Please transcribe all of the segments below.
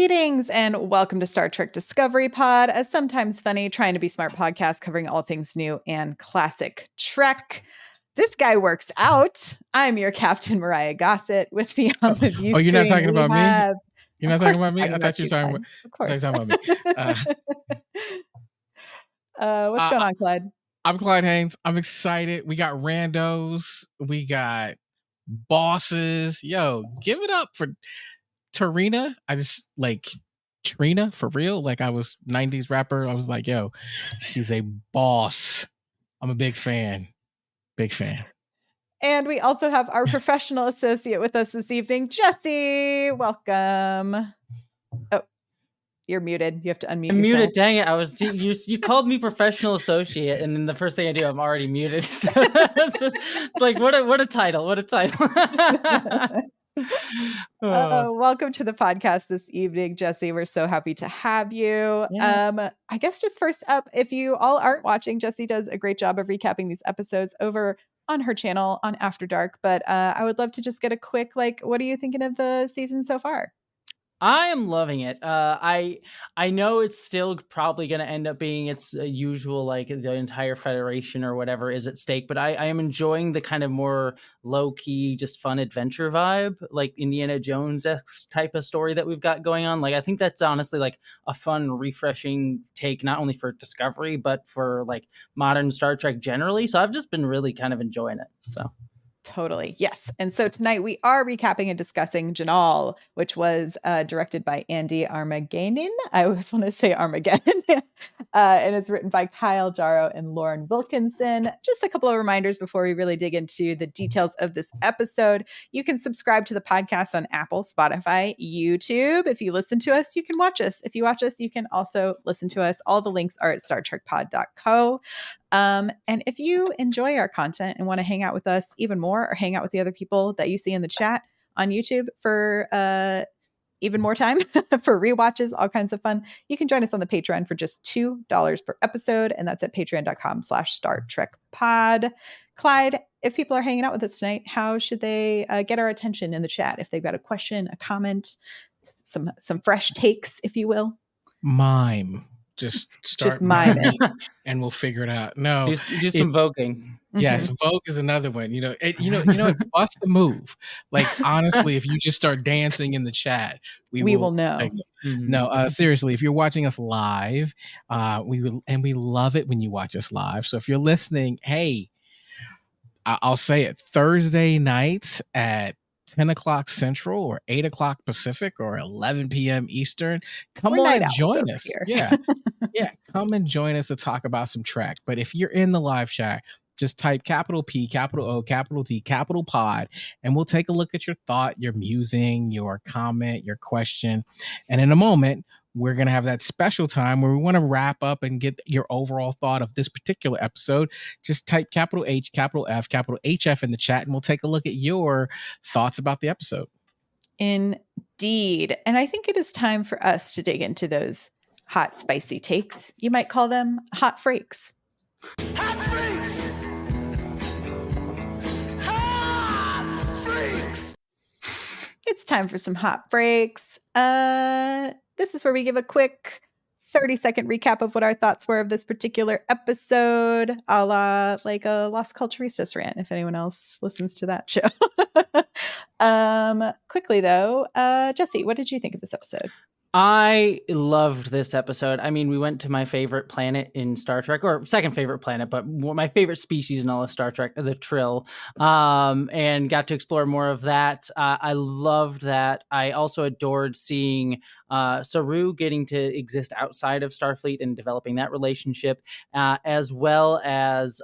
Greetings and welcome to Star Trek Discovery Pod, a sometimes funny, trying to be smart podcast covering all things new and classic Trek. This guy works out. I'm your captain, Myrriah Gossett. With me on the view screen, you're not talking about me? You're not talking about me? I thought you were talking about. Of course, I thought you were talking about me. What's going on, Clyde? I'm Clyde Haynes. I'm excited. We got randos. We got bosses. Yo, give it up for Tarina. I just like Trina for real. Like I was 90s rapper. I was like, yo, she's a boss. I'm a big fan. Big fan. And we also have our professional associate with us this evening, Jessie. Welcome. Oh, you're muted. You have to unmute yourself. Muted. Dang it! I was you called me professional associate, and then the first thing I do, I'm already muted. So it's like what a title! What a title! Welcome to the podcast this evening, Jessie. We're so happy to have you. Yeah. I guess just first up, if you all aren't watching, Jessie does a great job of recapping these episodes over on her channel on After Dark. But I would love to just get a quick, what are you thinking of the season so far? I am loving it. I know it's still probably going to end up being its usual, like the entire Federation or whatever is at stake, but I am enjoying the kind of more low-key, just fun adventure vibe, like Indiana Jones-esque type of story that we've got going on. Like, I think that's honestly like a fun, refreshing take, not only for Discovery, but for like modern Star Trek generally. So I've just been really kind of enjoying it. So. Totally. Yes. And so tonight we are recapping and discussing Jinaal, which was directed by Andy Armageddon. I always want to say Armageddon. And it's written by Kyle Jarrow and Lauren Wilkinson. Just a couple of reminders before we really dig into the details of this episode. You can subscribe to the podcast on Apple, Spotify, YouTube. If you listen to us, you can watch us. If you watch us, you can also listen to us. All the links are at StarTrekPod.co. And if you enjoy our content and want to hang out with us even more or hang out with the other people that you see in the chat on YouTube for even more time for rewatches, all kinds of fun, you can join us on the Patreon for just $2 per episode. And that's at patreon.com/StarTrekPod. Clyde, if people are hanging out with us tonight, how should they get our attention in the chat? If they've got a question, a comment, some fresh takes, if you will. Mime. Just start miming and we'll figure it out. No, do some voguing. Yes, Vogue is another one. Bust a move. Like honestly, if you just start dancing in the chat, we will know. No, seriously, if you're watching us live, we love it when you watch us live. So if you're listening, hey, I'll say it Thursday nights at 10 o'clock Central or 8 o'clock Pacific or 11 p.m. Eastern. Come on and join us. Yeah. Come and join us to talk about some Trek. But if you're in the live chat, just type capital P, capital O, capital T, capital pod, and we'll take a look at your thought, your musing, your comment, your question. And in a moment, we're going to have that special time where we want to wrap up and get your overall thought of this particular episode. Just type capital H, capital F, capital HF in the chat, and we'll take a look at your thoughts about the episode. Indeed. And I think it is time for us to dig into those hot, spicy takes. You might call them hot freaks. Hot freaks! Hot freaks! It's time for some hot freaks. This is where we give a quick 30-second recap of what our thoughts were of this particular episode, a la like a Las Culturistas rant, if anyone else listens to that show. Quickly, though, Jessie, what did you think of this episode? I loved this episode. I mean, we went to my favorite planet in Star Trek, or second favorite planet, but my favorite species in all of Star Trek, the Trill, and got to explore more of that. I loved that. I also adored seeing Saru getting to exist outside of Starfleet and developing that relationship, as well as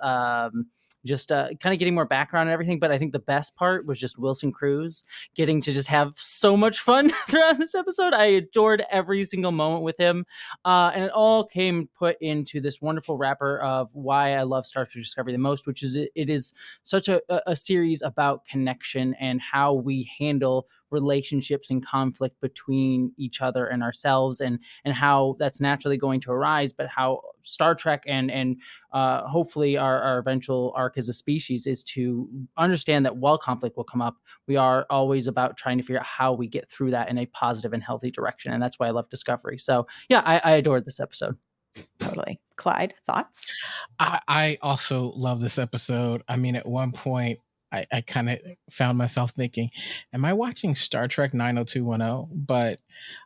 just kind of getting more background and everything. But I think the best part was just Wilson Cruz getting to just have so much fun throughout this episode. I adored every single moment with him. And it all came put into this wonderful wrapper of why I love Star Trek Discovery the most, which is it is such a series about connection and how we handle relationships and conflict between each other and ourselves, and how that's naturally going to arise, but how Star Trek and hopefully our eventual arc as a species is to understand that while conflict will come up, we are always about trying to figure out how we get through that in a positive and healthy direction. And that's why I love Discovery. So yeah, I adored this episode. Totally. Clyde, thoughts? I also love this episode. I mean, at one point, I kind of found myself thinking, am I watching Star Trek 90210? But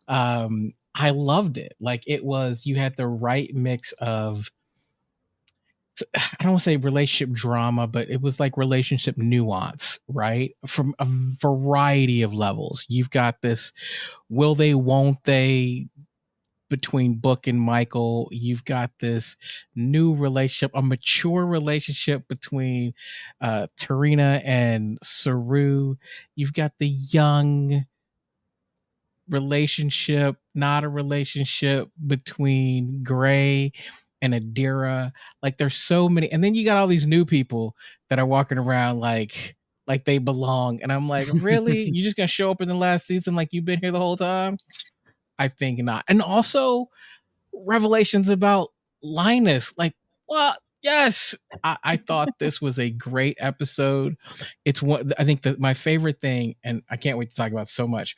I loved it. Like, it was, you had the right mix of, I don't want to say relationship drama, but it was like relationship nuance, right? From a variety of levels. You've got this will they, won't they between Book and Michael. You've got this new relationship, a mature relationship between Tarina and Saru. You've got the young relationship, not a relationship between Gray and Adira. Like, there's so many, and then you got all these new people that are walking around like they belong, and I'm like, really? You just gonna show up in the last season like you've been here the whole time? I think not. And also revelations about Linus. Like, what? Yes. I thought this was a great episode. It's one, I think that my favorite thing, and I can't wait to talk about so much,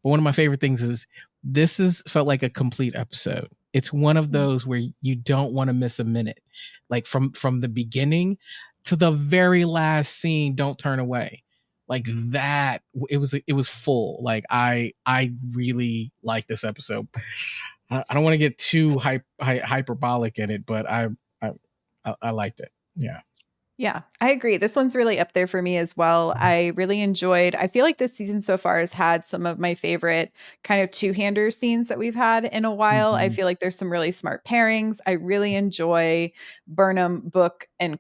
but one of my favorite things is this is felt like a complete episode. It's one of those where you don't want to miss a minute. Like, from the beginning to the very last scene, don't turn away. Like that, it was full. Like, I really like this episode. I don't want to get too hyperbolic in it, but I liked it. Yeah. Yeah, I agree. This one's really up there for me as well. I really enjoyed, I feel like this season so far has had some of my favorite kind of two-hander scenes that we've had in a while. I feel like there's some really smart pairings. I really enjoy Burnham, Book, and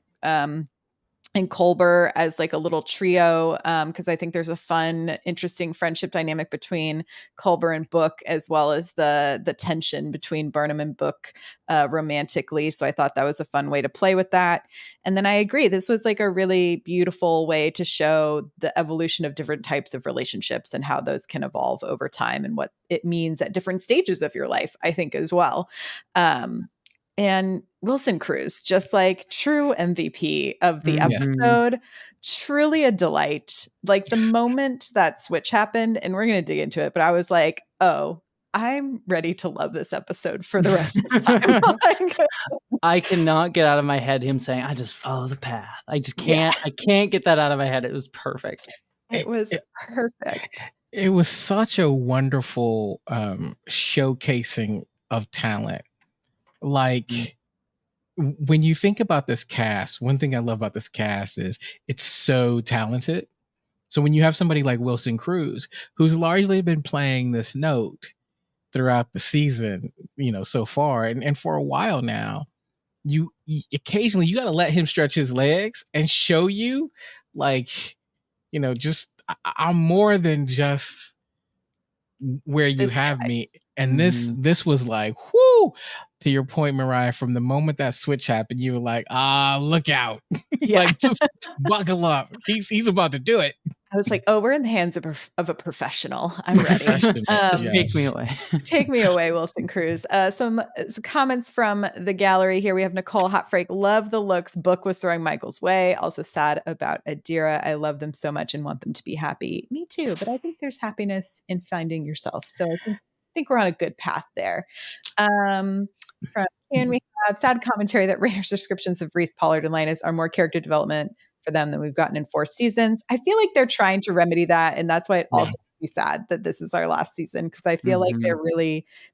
Culber as like a little trio, because I think there's a fun, interesting friendship dynamic between Culber and Book, as well as the tension between Burnham and Book romantically. So I thought that was a fun way to play with that. And then I agree, this was like a really beautiful way to show the evolution of different types of relationships and how those can evolve over time and what it means at different stages of your life, I think, as well. And Wilson Cruz, just like true MVP of the episode, truly a delight. Like, the moment that switch happened, and we're going to dig into it, but I was like, oh, I'm ready to love this episode for the rest of the time. Like, I cannot get out of my head him saying, I just follow the path. I just can't, I can't get that out of my head. It was perfect. It was perfect. It was such a wonderful showcasing of talent. Like, when you think about this cast, one thing I love about this cast is it's so talented. So when you have somebody like Wilson Cruz, who's largely been playing this note throughout the season, so far, and for a while now, you occasionally you got to let him stretch his legs and show you, like, just I'm more than just where you have me. And this was like, whoo, to your point, Myrriah, from the moment that switch happened, you were like, look out. Yeah. Like, just buckle up. He's about to do it. I was like, oh, we're in the hands of a professional. I'm ready. Just take me away. Take me away, Wilson Cruz. Some comments from the gallery here. We have Nicole Hotfrake. Love the looks. Book was throwing Michael's way. Also sad about Adira. I love them so much and want them to be happy. Me too. But I think there's happiness in finding yourself. So I think we're on a good path there. From Can we have sad commentary that Rainer's descriptions of Reese, Pollard, and Linus are more character development for them than we've gotten in 4 seasons. I feel like they're trying to remedy that, and that's why it also makes me sad that this is our last season, because I feel like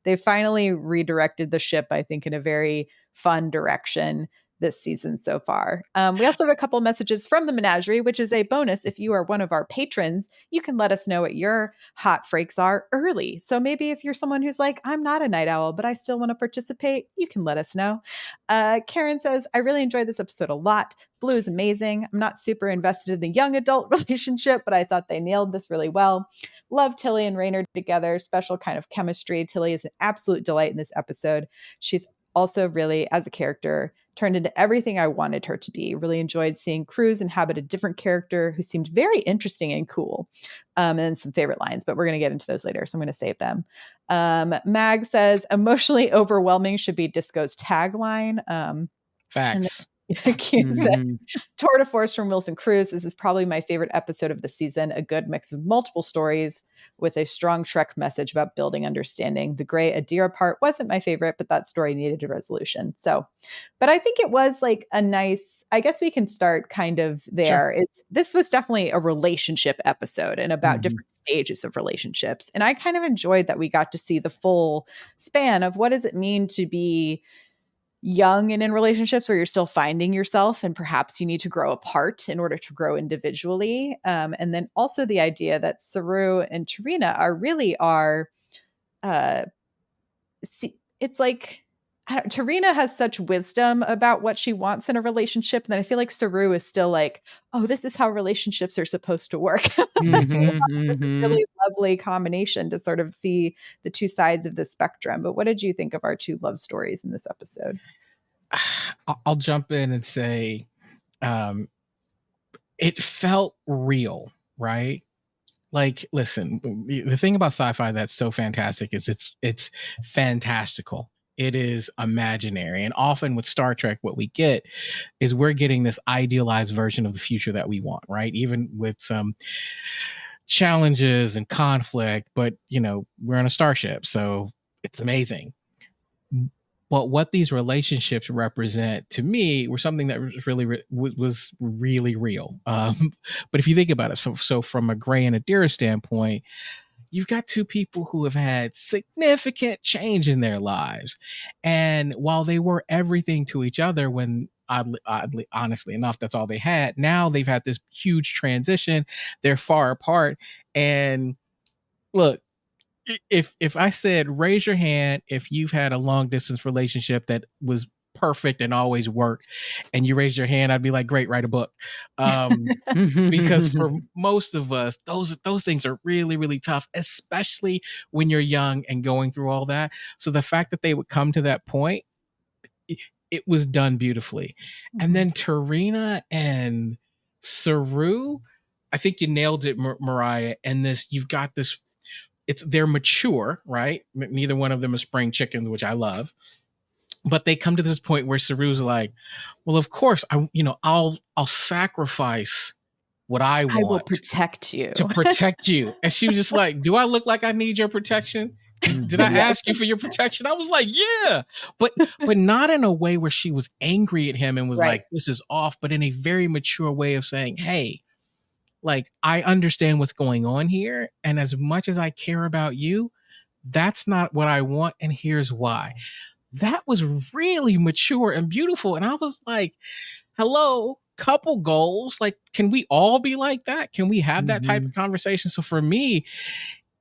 they finally redirected the ship, I think, in a very fun direction this season so far. We also have a couple messages from the menagerie, which is a bonus. If you are one of our patrons, you can let us know what your hot frakes are early. So maybe if you're someone who's like, I'm not a night owl, but I still want to participate, you can let us know. Karen says, I really enjoyed this episode a lot. Blue is amazing. I'm not super invested in the young adult relationship, but I thought they nailed this really well. Love Tilly and Raynor together. Special kind of chemistry. Tilly is an absolute delight in this episode. She's also really, as a character, turned into everything I wanted her to be. Really enjoyed seeing Cruz inhabit a different character who seemed very interesting and cool. And then some favorite lines, but we're going to get into those later, so I'm going to save them. Mag says, emotionally overwhelming should be Disco's tagline. Facts. Q said, tour de force from Wilson Cruz. This is probably my favorite episode of the season. A good mix of multiple stories with a strong Trek message about building understanding. The Gray Adira part wasn't my favorite, but that story needed a resolution. So, but I think it was like a nice, I guess we can start kind of there. Sure. This was definitely a relationship episode and about different stages of relationships. And I kind of enjoyed that we got to see the full span of what does it mean to be young and in relationships where you're still finding yourself and perhaps you need to grow apart in order to grow individually. And then also the idea that Saru and Tarina it's like, Tarina has such wisdom about what she wants in a relationship. And then I feel like Saru is still like, oh, this is how relationships are supposed to work. This is a really lovely combination to sort of see the two sides of the spectrum. But what did you think of our two love stories in this episode? I'll jump in and say it felt real, right? Like, listen, the thing about sci-fi that's so fantastic is it's fantastical. It is imaginary. And often with Star Trek, what we get is we're getting this idealized version of the future that we want, right? Even with some challenges and conflict, but we're on a starship, so it's amazing. But what these relationships represent to me were something that was really real. But if you think about it, so from a Gray and Adira standpoint, you've got two people who have had significant change in their lives. And while they were everything to each other when oddly, honestly enough, that's all they had. Now they've had this huge transition. They're far apart. And look, if I said, raise your hand if you've had a long distance relationship that was perfect and always worked, and you raised your hand, I'd be like, great, write a book. Because for most of us, those things are really, really tough, especially when you're young and going through all that. So the fact that they would come to that point, it was done beautifully. And then Tarina and Saru, I think you nailed it, Myrriah. And you've got this, they're mature, right? Neither one of them is spring chickens, which I love. But they come to this point where Saru's like, well, of course, I'll sacrifice what I want. I will protect you. To protect you. And she was just like, do I look like I need your protection? Did I ask you for your protection? I was like, yeah. But not in a way where she was angry at him and was like, this is off, but in a very mature way of saying, hey, like, I understand what's going on here. And as much as I care about you, that's not what I want. And here's why. That was really mature and beautiful. And I was like, hello, couple goals. Like, can we all be like that? Can we have that type of conversation? So for me,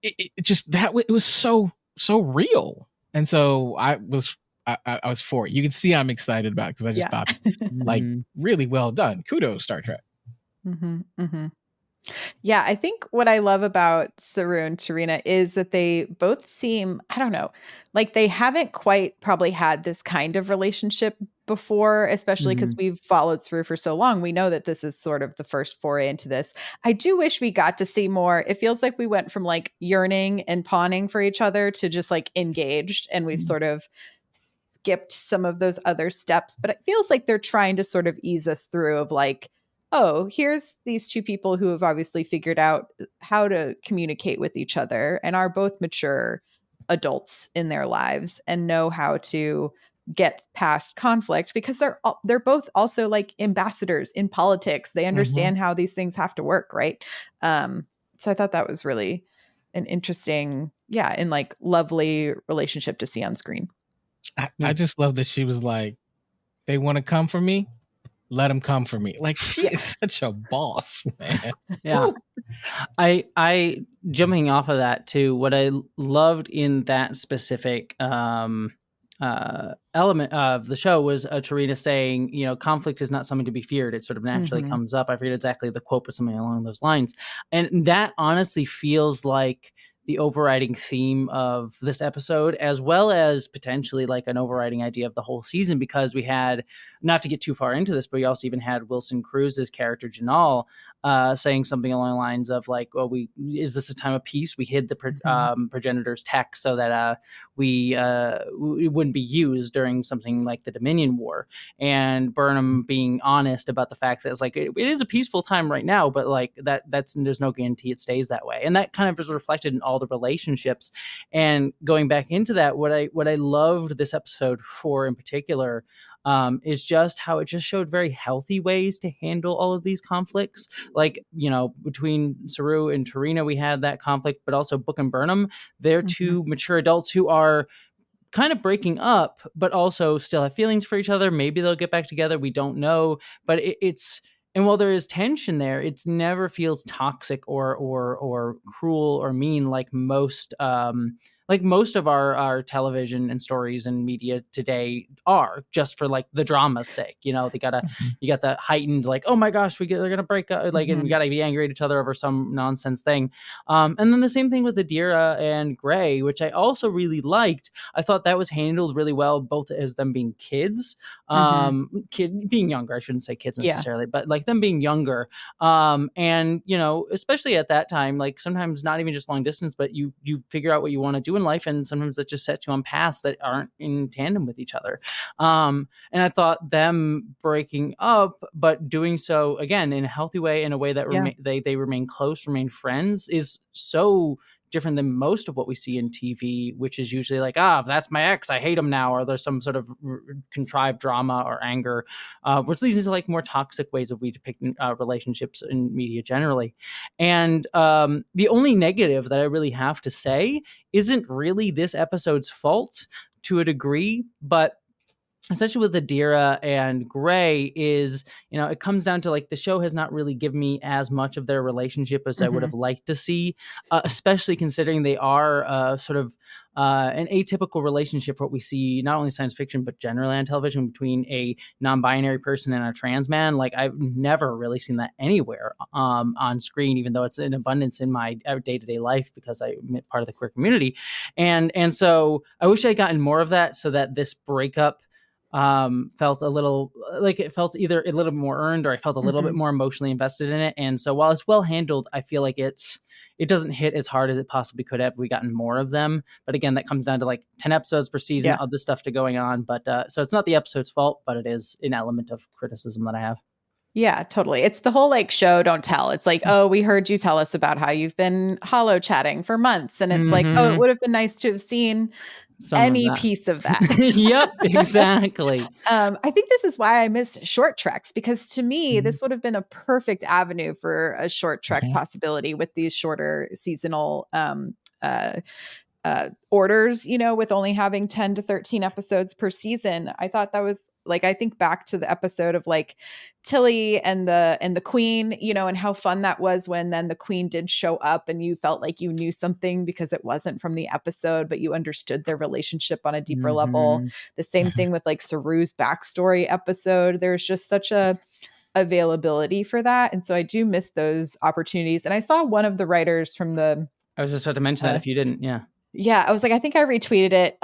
it was so real. And so I was for it. You can see I'm excited about it because I just thought, like, really well done. Kudos, Star Trek. Yeah, I think what I love about Saru and Tarina is that they both seem, I don't know, like they haven't quite probably had this kind of relationship before, especially because we've followed Saru for so long. We know that this is sort of the first foray into this. I do wish we got to see more. It feels like we went from like yearning and pawning for each other to just like engaged, and we've sort of skipped some of those other steps. But it feels like they're trying to sort of ease us through of like, oh, here's these two people who have obviously figured out how to communicate with each other and are both mature adults in their lives and know how to get past conflict because they're both also like ambassadors in politics. They understand how these things have to work, right? So I thought that was really an interesting, and like lovely relationship to see on screen. I just love that she was like, they want to come for me. Let him come for me. Like, she is such a boss, man. Yeah. I jumping off of that too, what I loved in that specific element of the show was Tarina saying, conflict is not something to be feared. It sort of naturally comes up. I forget exactly the quote, but something along those lines. And that honestly feels like the overriding theme of this episode, as well as potentially like an overriding idea of the whole season, because we had, not to get too far into this, but we also even had Wilson Cruz's character Jinaal saying something along the lines of like, well, is this a time of peace? We hid the progenitor's tech so that we wouldn't be used during something like the Dominion War. And Burnham being honest about the fact that it's like, it is a peaceful time right now, but like there's no guarantee it stays that way. And that kind of is reflected in all the relationships. And going back into that, what I loved this episode for in particular is just how it just showed very healthy ways to handle all of these conflicts. Like, between Saru and Tarina, we had that conflict, but also Book and Burnham, they're two mature adults who are kind of breaking up, but also still have feelings for each other. Maybe they'll get back together. We don't know, but and while there is tension there, it never feels toxic or cruel or mean like most of our television and stories and media today are, just for like the drama's sake. You got the heightened like, oh my gosh, they're gonna break up, like, and you gotta be angry at each other over some nonsense thing. And then the same thing with Adira and Gray, which I also really liked. I thought that was handled really well, both as them being kids, being younger. I shouldn't say kids necessarily, but like them being younger. And especially at that time, like sometimes not even just long distance, but you figure out what you want to do in life, and sometimes that just sets you on paths that aren't in tandem with each other. And I thought them breaking up, but doing so again in a healthy way, in a way that they remain close, remain friends, is so different than most of what we see in TV, which is usually like, that's my ex, I hate him now, or there's some sort of contrived drama or anger, which leads into like more toxic ways of we depict relationships in media generally. And the only negative that I really have to say isn't really this episode's fault to a degree, but especially with Adira and Gray, is, it comes down to like the show has not really given me as much of their relationship as I would have liked to see, especially considering they are sort of an atypical relationship for what we see not only science fiction but generally on television, between a non-binary person and a trans man. Like, I've never really seen that anywhere on screen, even though it's in abundance in my day-to-day life because I'm part of the queer community. And so I wish I'd gotten more of that, so that this breakup felt a little like it felt either a little bit more earned, or I felt a little bit more emotionally invested in it. And so while it's well handled, I feel like it doesn't hit as hard as it possibly could have. We gotten more of them, but again, that comes down to like 10 episodes per season, other stuff to going on. But so it's not the episode's fault, but it is an element of criticism that I have. Yeah, totally. It's the whole like show don't tell. It's like, oh, we heard you tell us about how you've been hollow chatting for months, and it's like, oh, it would have been nice to have seen any piece of that. Yep, exactly. I think this is why I missed short treks, because to me, this would have been a perfect avenue for a short trek possibility with these shorter seasonal orders, with only having 10 to 13 episodes per season. I thought that was like, I think back to the episode of like Tilly and the Queen, and how fun that was when then the Queen did show up and you felt like you knew something because it wasn't from the episode, but you understood their relationship on a deeper level. The same thing with like Saru's backstory episode. There's just such a availability for that. And so I do miss those opportunities. And I saw one of the writers from I was just about to mention that if you didn't. Yeah, I was like, I think I retweeted it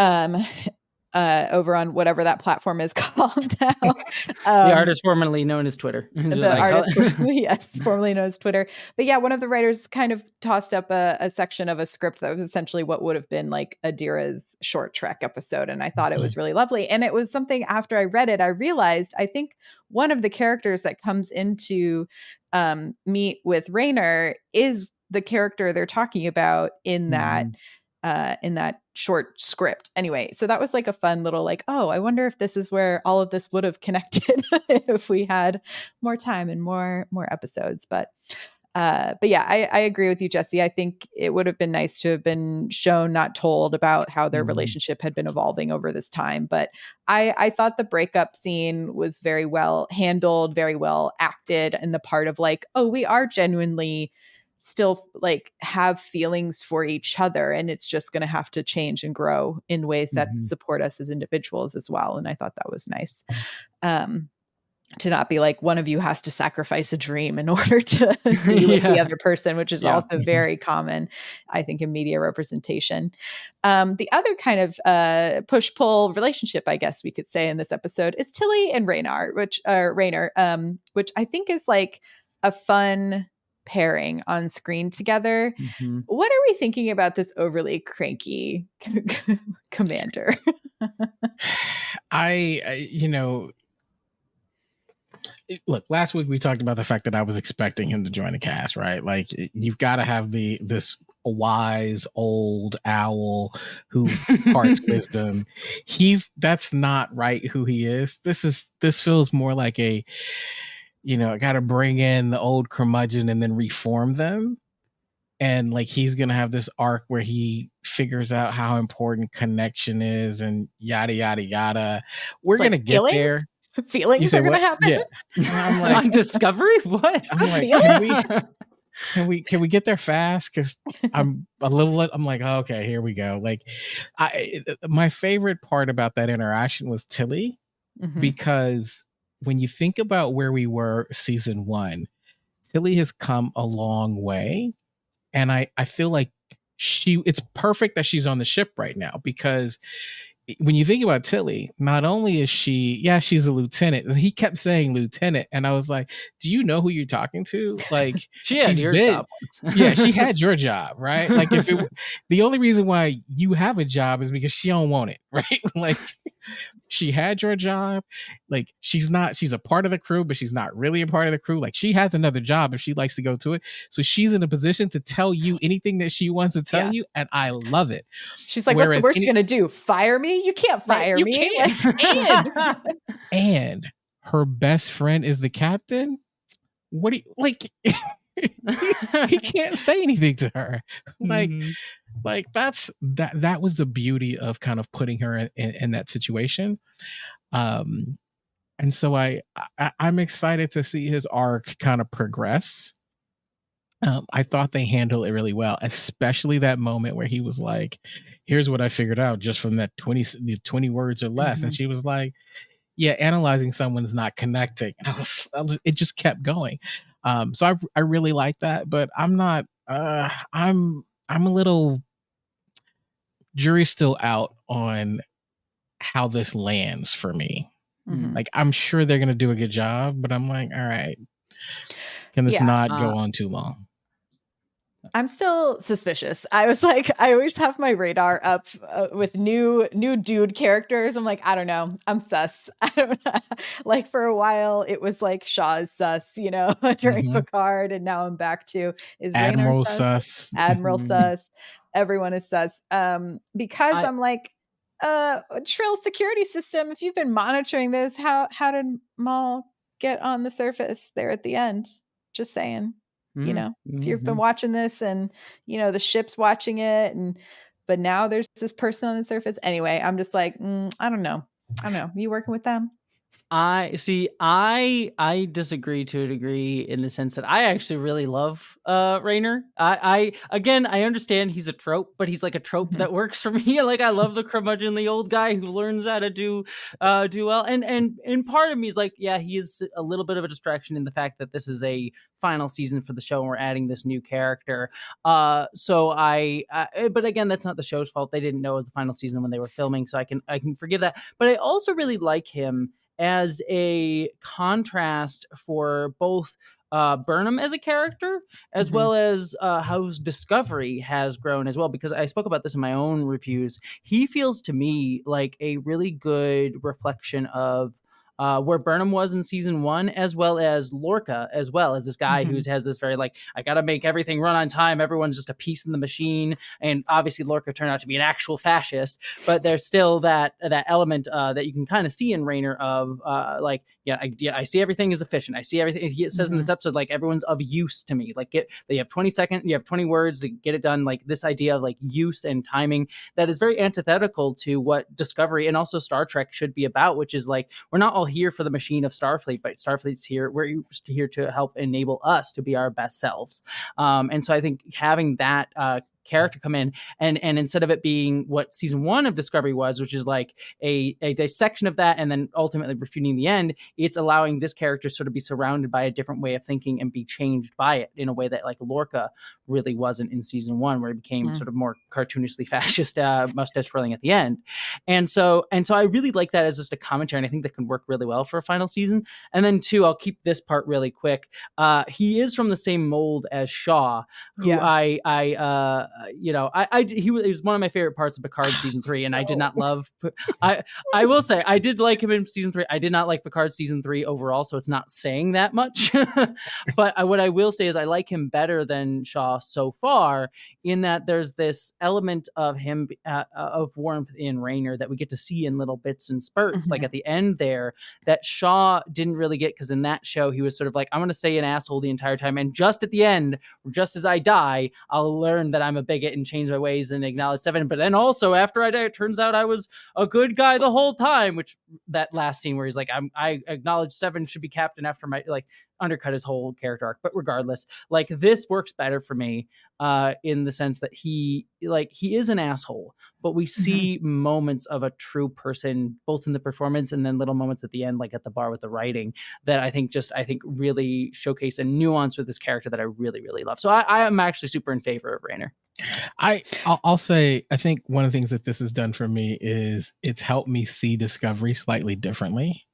over on whatever that platform is called now. The artist formerly known as Twitter. Yes, formerly known as Twitter. But yeah, one of the writers kind of tossed up a section of a script that was essentially what would have been like Adira's short trek episode. And I thought it was really lovely. And it was something, after I read it, I realized, I think one of the characters that comes into meet with Raynor is the character they're talking about in that short script. Anyway, so that was like a fun little like, oh, I wonder if this is where all of this would have connected if we had more time and more episodes. But yeah, I agree with you, Jessie. I think it would have been nice to have been shown, not told, about how their relationship had been evolving over this time. But I thought the breakup scene was very well handled, very well acted, and the part of like, oh, we are genuinely still like have feelings for each other, and it's just going to have to change and grow in ways that support us as individuals as well. And I thought that was nice. to not be like one of you has to sacrifice a dream in order to be with the other person, which is also very common, I think, in media representation. The other kind of push-pull relationship, I guess we could say in this episode, is Tilly and Rayner, which I think is like a fun pairing on screen together. Mm-hmm. What are we thinking about this overly cranky commander? Look, last week we talked about the fact that I was expecting him to join the cast, right? Like, you've got to have this wise old owl who imparts wisdom. That's not right who he is. This feels more like I got to bring in the old curmudgeon and then reform them. And like, he's going to have this arc where he figures out how important connection is and yada, yada, yada. We're going to get there. Feelings are going to happen. Yeah. I'm like, on Discovery? What? I'm like, can we get there fast? Because I'm like, oh, okay, here we go. Like, my favorite part about that interaction was Tilly, because when you think about where we were season 1, Tilly has come a long way. And I feel like it's perfect that she's on the ship right now, because when you think about Tilly, not only is she's a lieutenant. He kept saying lieutenant, and I was like, do you know who you're talking to? Like, she had your job once. Yeah, she had your job, right? Like, the only reason why you have a job is because she don't want it, right? Like, she had your job. Like, she's a part of the crew, but she's not really a part of the crew. Like, she has another job if she likes to go to it. So she's in a position to tell you anything that she wants to tell you. And I love it. She's like, what's the worst you're going to do? Fire me? You can't fire me. You can't. And her best friend is the captain. What do you like? he can't say anything to her. Like, like that was the beauty of kind of putting her in that situation. And so I'm excited to see his arc kind of progress. I thought they handled it really well, especially that moment where he was like, here's what I figured out just from that 20 words or less. And she was like, yeah, analyzing someone's not connecting. And it just kept going. So I really like that, but I'm not, I'm a little, jury's still out on how this lands for me. Like, I'm sure they're going to do a good job, but I'm like, all right, can this not go on too long? I'm still suspicious. I was like, I always have my radar up with new dude characters. I'm like, I don't know. I'm sus. I don't know. Like, for a while, it was like Shaw's sus, during Picard, and now I'm back to Admiral sus. Admiral sus. Everyone is sus. Because I'm like, Trill security system. If you've been monitoring this, how did Maul get on the surface there at the end? Just saying. If you've been watching this and, the ship's watching it, but now there's this person on the surface. Anyway, I'm just like, I don't know. You working with them? I disagree to a degree in the sense that I actually really love Rayner. I understand he's a trope, but he's like a trope that works for me. Like, I love the curmudgeon, the old guy who learns how to do well. And part of me is like, yeah, he is a little bit of a distraction in the fact that this is a final season for the show and we're adding this new character. But again, that's not the show's fault. They didn't know it was the final season when they were filming, so I can forgive that. But I also really like him as a contrast for both Burnham as a character, as well as how Discovery has grown as well, because I spoke about this in my own reviews. He feels to me like a really good reflection of where Burnham was in season 1, as well as Lorca, as well as this guy who has this very like, I gotta make everything run on time. Everyone's just a piece in the machine. And obviously Lorca turned out to be an actual fascist, but there's still that element that you can kind of see in Rayner of I see everything is efficient. I see everything. It says in this episode, like, everyone's of use to me. Like, you have 20 seconds, you have 20 words to get it done. Like, this idea of like use and timing that is very antithetical to what Discovery and also Star Trek should be about, which is like, we're not all here for the machine of Starfleet, but Starfleet's here. We're here to help enable us to be our best selves. And so I think having that character come in, and instead of it being what season 1 of Discovery was, which is like a dissection of that and then ultimately refuting the end, it's allowing this character sort of be surrounded by a different way of thinking and be changed by it in a way that like Lorca really wasn't in season 1, where he became sort of more cartoonishly fascist, mustache twirling at the end. And so I really like that as just a commentary, and I think that can work really well for a final season. And then 2, I'll keep this part really quick. He is from the same mold as Shaw, who he was one of my favorite parts of Picard season 3, and I did not love. I will say I did like him in season 3. I did not like Picard season 3 overall, so it's not saying that much. But what I will say is I like him better than Shaw so far, in that there's this element of him of warmth in Rayner that we get to see in little bits and spurts, like at the end there, that Shaw didn't really get, because in that show he was sort of like, I'm going to stay an asshole the entire time, and just at the end, just as I die, I'll learn that I'm a bigot and change my ways and acknowledge Seven. But then also after I die, it turns out I was a good guy the whole time, which that last scene where he's like, I acknowledge Seven should be captain after my, like, undercut his whole character arc. But regardless, like, this works better for me in the sense that he is an asshole, but we see moments of a true person, both in the performance and then little moments at the end, like at the bar with the writing, that I think really showcase a nuance with this character that I really, really love. So I am actually super in favor of Rayner. I'll say, I think one of the things that this has done for me is it's helped me see Discovery slightly differently,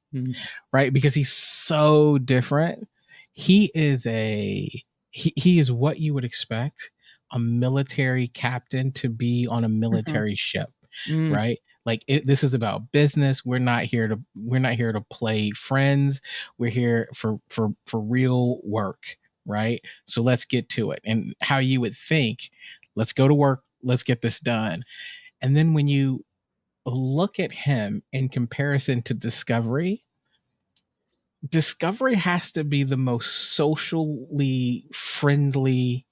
right? Because he's so different. He is he is what you would expect a military captain to be on a military ship, right? Like, this is about business. We're not here to play friends. We're here for real work, right? So let's get to it. And how you would think, let's go to work, let's get this done. And then when you look at him in comparison to Discovery has to be the most socially friendly,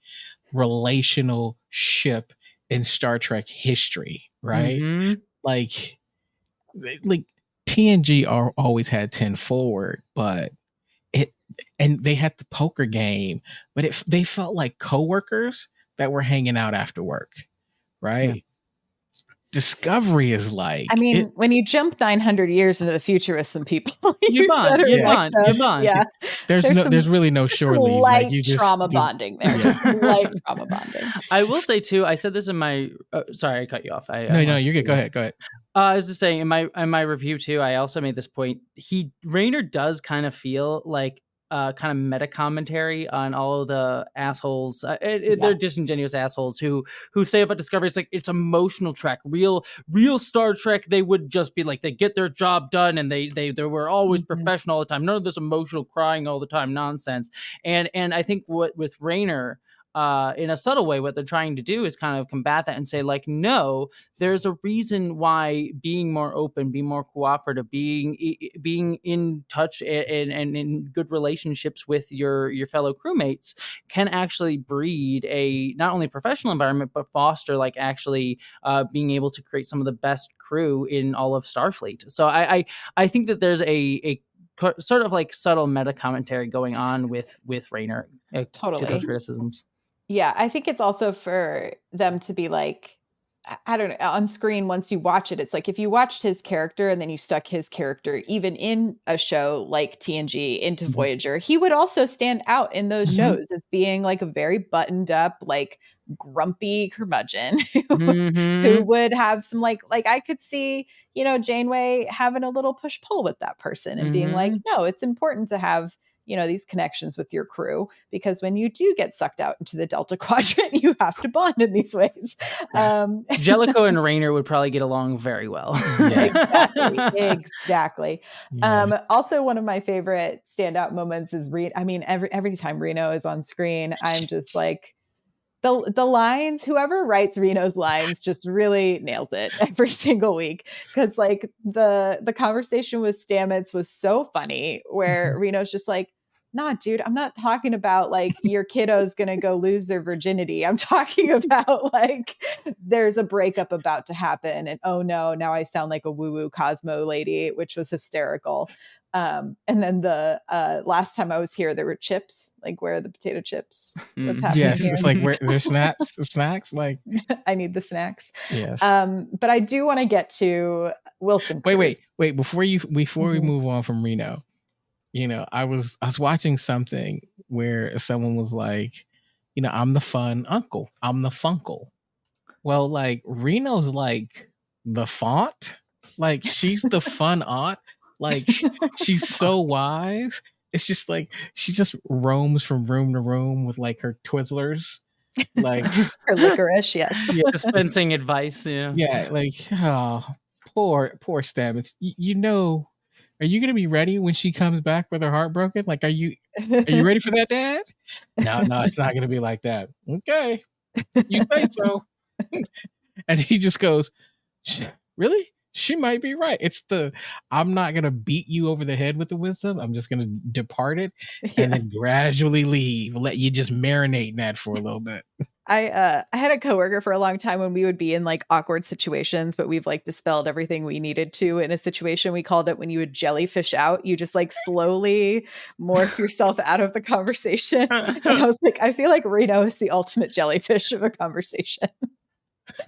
relational ship in Star Trek history, right? Like TNG always had 10 forward, but and they had the poker game, but they felt like coworkers that were hanging out after work, right? Yeah. Discovery is like, I mean, when you jump 900 years into the future with some people, you bond. Yeah. There's really no shore leave. Light like you trauma bonding there. Just light trauma bonding. I will say too, I said this in my, sorry, I cut you off. No, you're good. Go ahead. I was just saying in my review too, I also made this point. Rayner does kind of feel like kind of meta commentary on all of the assholes. They're disingenuous assholes who say about Discovery, it's like, it's emotional Trek. Real Star Trek, they would just be like, they get their job done and they were always professional all the time. None of this emotional crying all the time nonsense. And I think what with Rayner, in a subtle way, what they're trying to do is kind of combat that and say, like, no, there's a reason why being more open, being more cooperative, being in touch and in good relationships with your fellow crewmates can actually breed a not only professional environment, but foster like actually being able to create some of the best crew in all of Starfleet. So I think that there's a sort of like subtle meta commentary going on with Rayner. Totally. To those criticisms. Yeah, I think it's also for them to be like, I don't know, on screen, once you watch it, it's like if you watched his character and then you stuck his character even in a show like TNG into Voyager, he would also stand out in those shows as being like a very buttoned up, like grumpy curmudgeon who would have some like I could see, Janeway having a little push pull with that person and being like, no, it's important to have these connections with your crew, because when you do get sucked out into the Delta Quadrant, you have to bond in these ways. Jellicoe and Rayner would probably get along very well. Exactly. Yes. Also, one of my favorite standout moments is every time Reno is on screen, I'm just like, the lines, whoever writes Reno's lines just really nails it every single week. Because like the conversation with Stamets was so funny, where Reno's just like, nah, dude, I'm not talking about like your kiddo's going to go lose their virginity. I'm talking about like there's a breakup about to happen. And oh no, now I sound like a woo-woo Cosmo lady, which was hysterical. And then the last time I was here, there were chips. Like, where are the potato chips? What's happening Yes, here? it's like where there's snacks. Like, I need the snacks. yes. But I do want to get to Wilson Cruz. Wait. Before we move on from Reno, you know, I was watching something where someone was like, you know, I'm the fun uncle. I'm the funkle. Well, like Reno's like the font. Like she's the fun aunt. Like she's so wise. It's just like she just roams from room to room with like her Twizzlers. Like Her licorice, yes. yeah, Dispensing advice. yeah, like oh, poor Stamets. You know, are you gonna be ready when she comes back with her heart broken? Like, are you ready for that, Dad? No, it's not gonna be like that. Okay, you say so. And he just goes, really? She might be right. It's the I'm not gonna beat you over the head with the wisdom. I'm just gonna depart it and then gradually leave. Let you just marinate in that for a little bit. I had a coworker for a long time when we would be in like awkward situations, but we've like dispelled everything we needed to in a situation. We called it when you would jellyfish out. You just like slowly morph yourself out of the conversation. And I was like, I feel like Reno is the ultimate jellyfish of a conversation.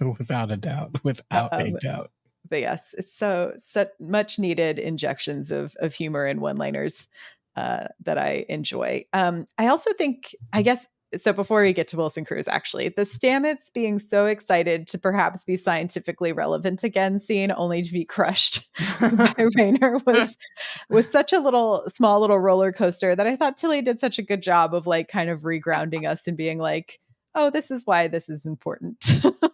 Without a doubt. Without a doubt. But yes, it's so much needed injections of humor and one-liners that I enjoy. I also think, I guess, so before we get to Wilson Cruz, actually, the Stamets being so excited to perhaps be scientifically relevant again scene, only to be crushed by Rayner was such a small little roller coaster that I thought Tilly did such a good job of like kind of regrounding us and being like, oh, this is why this is important.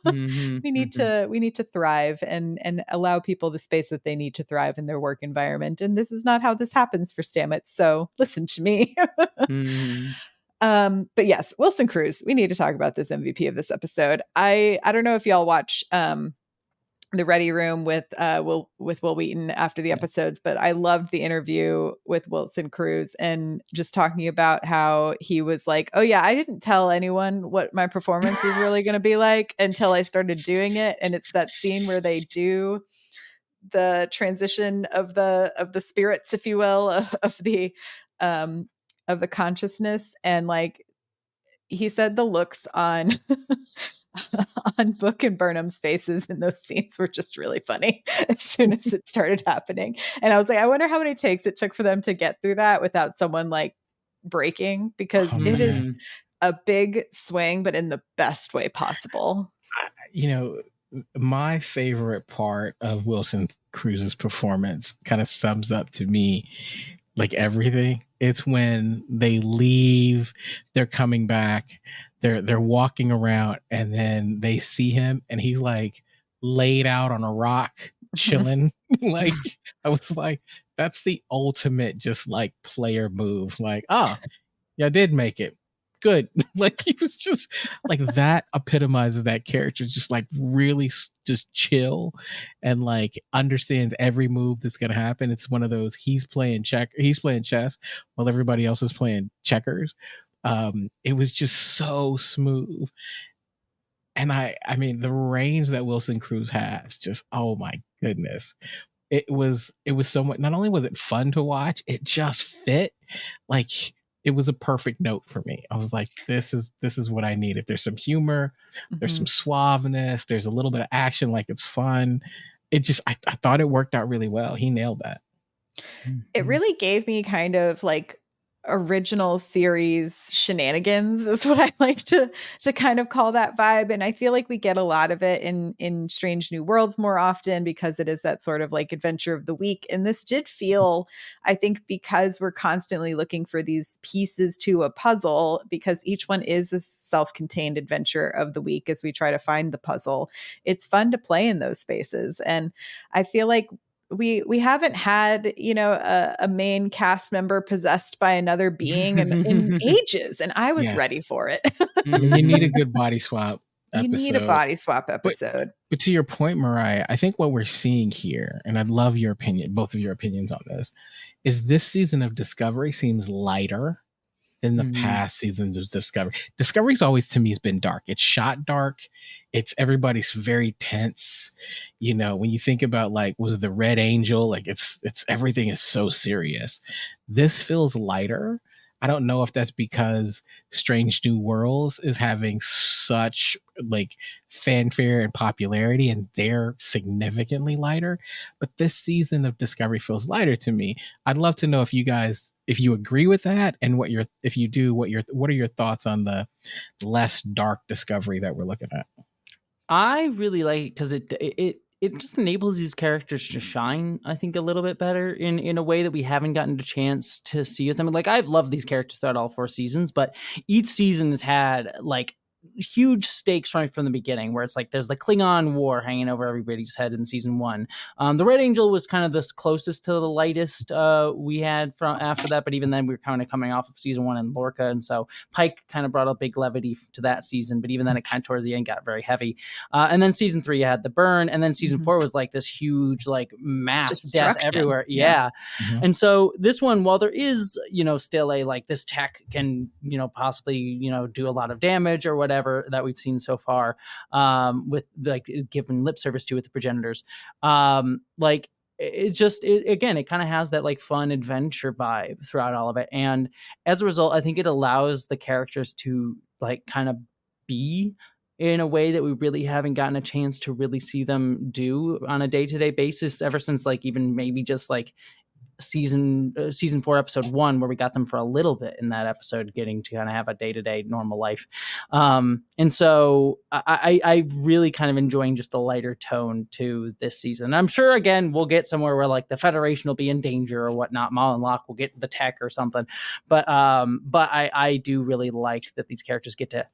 We need to thrive and allow people the space that they need to thrive in their work environment. And this is not how this happens for Stamets. So listen to me. But yes, Wilson Cruz, we need to talk about this MVP of this episode. I don't know if y'all watch the Ready Room with Will Wheaton after the episodes, but I loved the interview with Wilson Cruz and just talking about how he was like, oh yeah, I didn't tell anyone what my performance was really going to be like until I started doing it. And it's that scene where they do the transition of the spirits, if you will, of the consciousness. And like he said, the looks on on Book and Burnham's faces in those scenes were just really funny as soon as it started happening. And I was like, I wonder how many takes it took for them to get through that without someone like breaking, because it is a big swing, but in the best way possible. You know, my favorite part of Wilson Cruz's performance kind of sums up to me like everything. It's when they leave, they're coming back, they're walking around, and then they see him and he's like laid out on a rock chilling. Like I was like, that's the ultimate just like player move. Like, you did make it. Good. Like he was just like that epitomizes that character, just like really just chill and like understands every move that's gonna happen. It's one of those he's playing chess while everybody else is playing checkers. It was just so smooth. And I mean the range that Wilson Cruz has, just oh my goodness. It was so much. Not only was it fun to watch, it just fit. Like it was a perfect note for me. I was like, this is what I need. If there's some humor, there's some suaveness, there's a little bit of action, like it's fun. It just I thought it worked out really well. He nailed that. It really gave me kind of like original series shenanigans is what I like to kind of call that vibe. And I feel like we get a lot of it in Strange New Worlds more often because it is that sort of like adventure of the week. And this did feel, I think, because we're constantly looking for these pieces to a puzzle, because each one is a self-contained adventure of the week as we try to find the puzzle. It's fun to play in those spaces. And I feel like we haven't had, you know, a main cast member possessed by another being in ages, and I was ready for it. You need a good body swap episode. You need a body swap episode. But to your point, Myrriah, I think what we're seeing here, and I'd love your opinion, both of your opinions on this, is this season of Discovery seems lighter than the Mhm. past seasons of Discovery. Discovery's always to me has been dark. It's shot dark. It's everybody's very tense. You know, when you think about like was the Red Angel, like it's everything is so serious. This feels lighter. I don't know if that's because Strange New Worlds is having such like fanfare and popularity and they're significantly lighter, but this season of Discovery feels lighter to me. I'd love to know if you guys if you agree with that and what your if you do what are your thoughts on the less dark Discovery that we're looking at? I really like it because it just enables these characters to shine, I think, a little bit better in a way that we haven't gotten a chance to see with them. Like I've loved these characters throughout all 4 seasons, but each season has had like huge stakes right from the beginning, where it's like there's the Klingon war hanging over everybody's head in season 1. The Red Angel was kind of the closest to the lightest we had from after that, but even then we were kind of coming off of season 1 in Lorca, and so Pike kind of brought a big levity to that season, but even then it kind of towards the end got very heavy. And then season 3 you had the burn, and then season 4 was like this huge like mass death Destruction. everywhere. Yeah. Mhm. And so this one, while there is, still a like this tech can, possibly, do a lot of damage or whatever that we've seen so far, with like giving lip service to with the progenitors, like it kind of has that like fun adventure vibe throughout all of it. And as a result, I think it allows the characters to like kind of be in a way that we really haven't gotten a chance to really see them do on a day-to-day basis ever since like even maybe just like season 4 episode 1, where we got them for a little bit in that episode getting to kind of have a day-to-day normal life. And so I really kind of enjoying just the lighter tone to this season. I'm sure again we'll get somewhere where like the Federation will be in danger or whatnot, Maul and Locke will get the tech or something, but I do really like that these characters get to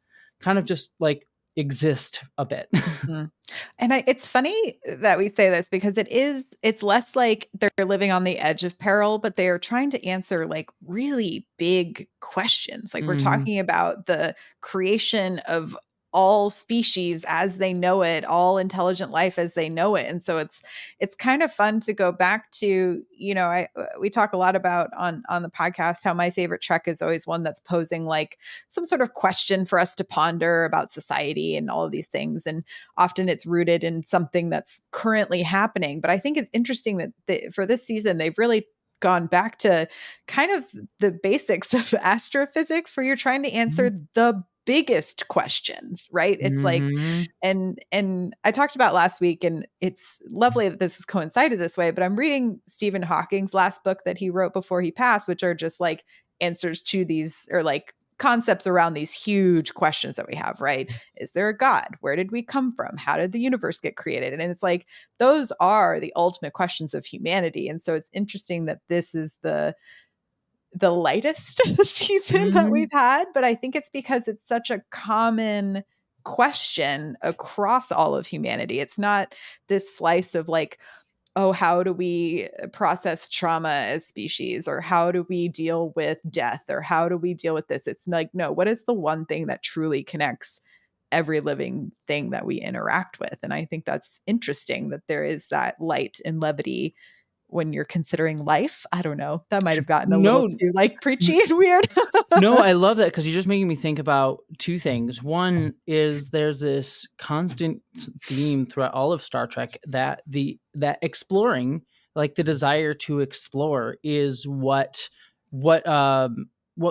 kind of just like exist a bit. Mm. And it's funny that we say this because it's less like they're living on the edge of peril, but they are trying to answer like really big questions. Like we're talking about the creation of all species as they know it, all intelligent life as they know it. And so it's kind of fun to go back to, we talk a lot about on the podcast how my favorite Trek is always one that's posing like some sort of question for us to ponder about society and all of these things. And often it's rooted in something that's currently happening. But I think it's interesting that for this season, they've really gone back to kind of the basics of astrophysics, where you're trying to answer the biggest questions, right? It's like, and I talked about last week, and it's lovely that this has coincided this way, but I'm reading Stephen Hawking's last book that he wrote before he passed, which are just like answers to these, or like concepts around these huge questions that we have, right? Is there a God? Where did we come from? How did the universe get created? And it's like, those are the ultimate questions of humanity. And so it's interesting that this is the lightest season that we've had, but I think it's because it's such a common question across all of humanity. It's not this slice of like, oh, how do we process trauma as species, or how do we deal with death, or how do we deal with this? It's like, no, what is the one thing that truly connects every living thing that we interact with? And I think that's interesting that there is that light and levity when you're considering life. I don't know. That might have gotten a little No, too like preachy and weird. no, I love that because you're just making me think about 2 things. One is there's this constant theme throughout all of Star Trek that that exploring, like the desire to explore, is what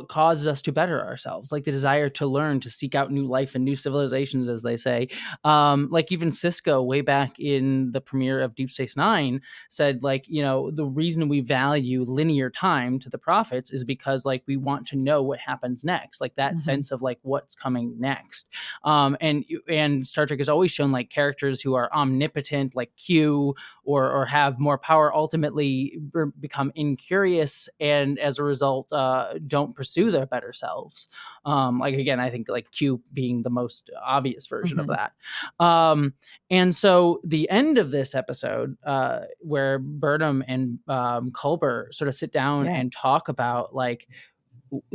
causes us to better ourselves, like the desire to learn, to seek out new life and new civilizations, as they say. Like even Cisco, way back in the premiere of Deep Space Nine, said like, the reason we value linear time to the prophets is because like we want to know what happens next, like that sense of like what's coming next. And Star Trek has always shown like characters who are omnipotent, like Q, or have more power, ultimately become incurious, and as a result don't pursue their better selves. Like again, I think like Q being the most obvious version of that. And so the end of this episode, where Burnham and Culber sort of sit down and talk about like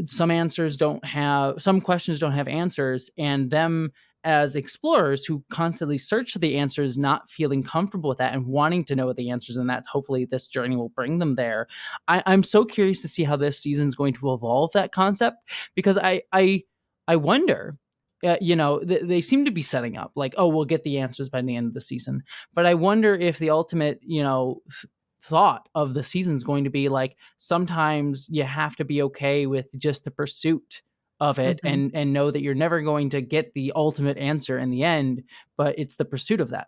some questions don't have answers, and them as explorers who constantly search for the answers, not feeling comfortable with that and wanting to know what the answers, and that's hopefully this journey will bring them there. I'm so curious to see how this season is going to evolve that concept, because I wonder, they seem to be setting up like, oh, we'll get the answers by the end of the season. But I wonder if the ultimate, thought of the season is going to be like, sometimes you have to be okay with just the pursuit of it, Mhm. and know that you're never going to get the ultimate answer in the end, but it's the pursuit of that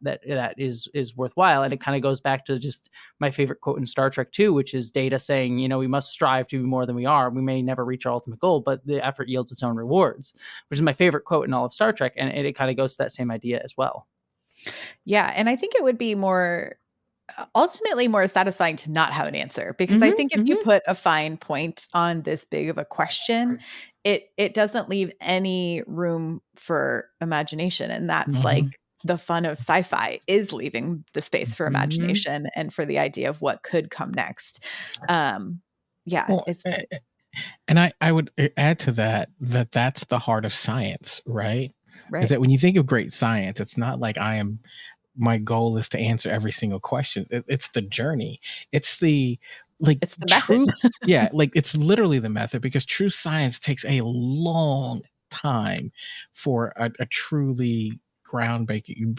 is worthwhile. And it kind of goes back to just my favorite quote in Star Trek 2, which is Data saying, we must strive to be more than we are. We may never reach our ultimate goal, but the effort yields its own rewards, which is my favorite quote in all of Star Trek. And it kind of goes to that same idea as well. Yeah, and I think it would be ultimately more satisfying to not have an answer, because I think if you put a fine point on this big of a question, it doesn't leave any room for imagination, and that's like the fun of sci-fi, is leaving the space for imagination and for the idea of what could come next. Yeah, Well, it's and I would add to that's the heart of science, right? Is right. that when you think of great science, it's not like my goal is to answer every single question. It's the journey. It's the It's the true. method. Yeah, like it's literally the method, because true science takes a long time for a truly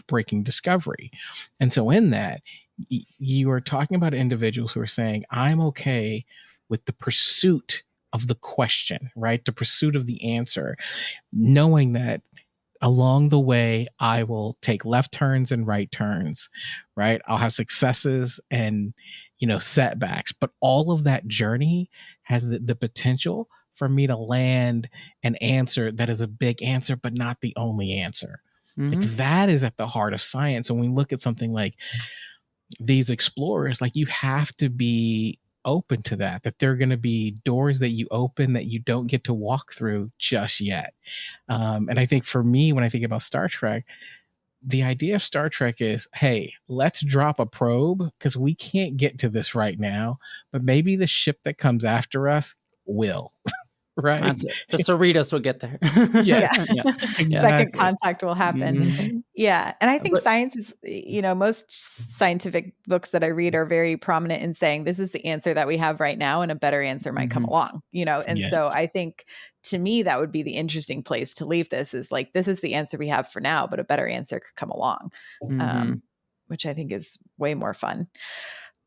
breaking discovery. And so in that, you are talking about individuals who are saying, I'm okay with the pursuit of the question, right? The pursuit of the answer, knowing that along the way, I will take left turns and right turns, right? I'll have successes and, setbacks, but all of that journey has the potential for me to land an answer that is a big answer, but not the only answer. Like that is at the heart of science. And when we look at something like these explorers, like you have to be open to that there are going to be doors that you open that you don't get to walk through just yet. And I think for me, when I think about Star Trek, the idea of Star Trek is, hey, let's drop a probe because we can't get to this right now, but maybe the ship that comes after us will. Right? That's it. The Cerritos will get there. Yes. Yeah. Exactly. Second contact will happen. Yeah. And I think But- science is, most scientific books that I read are very prominent in saying this is the answer that we have right now, and a better answer might come along, and Yes. so I think, to me, that would be the interesting place to leave this, is like, this is the answer we have for now, but a better answer could come along, which I think is way more fun.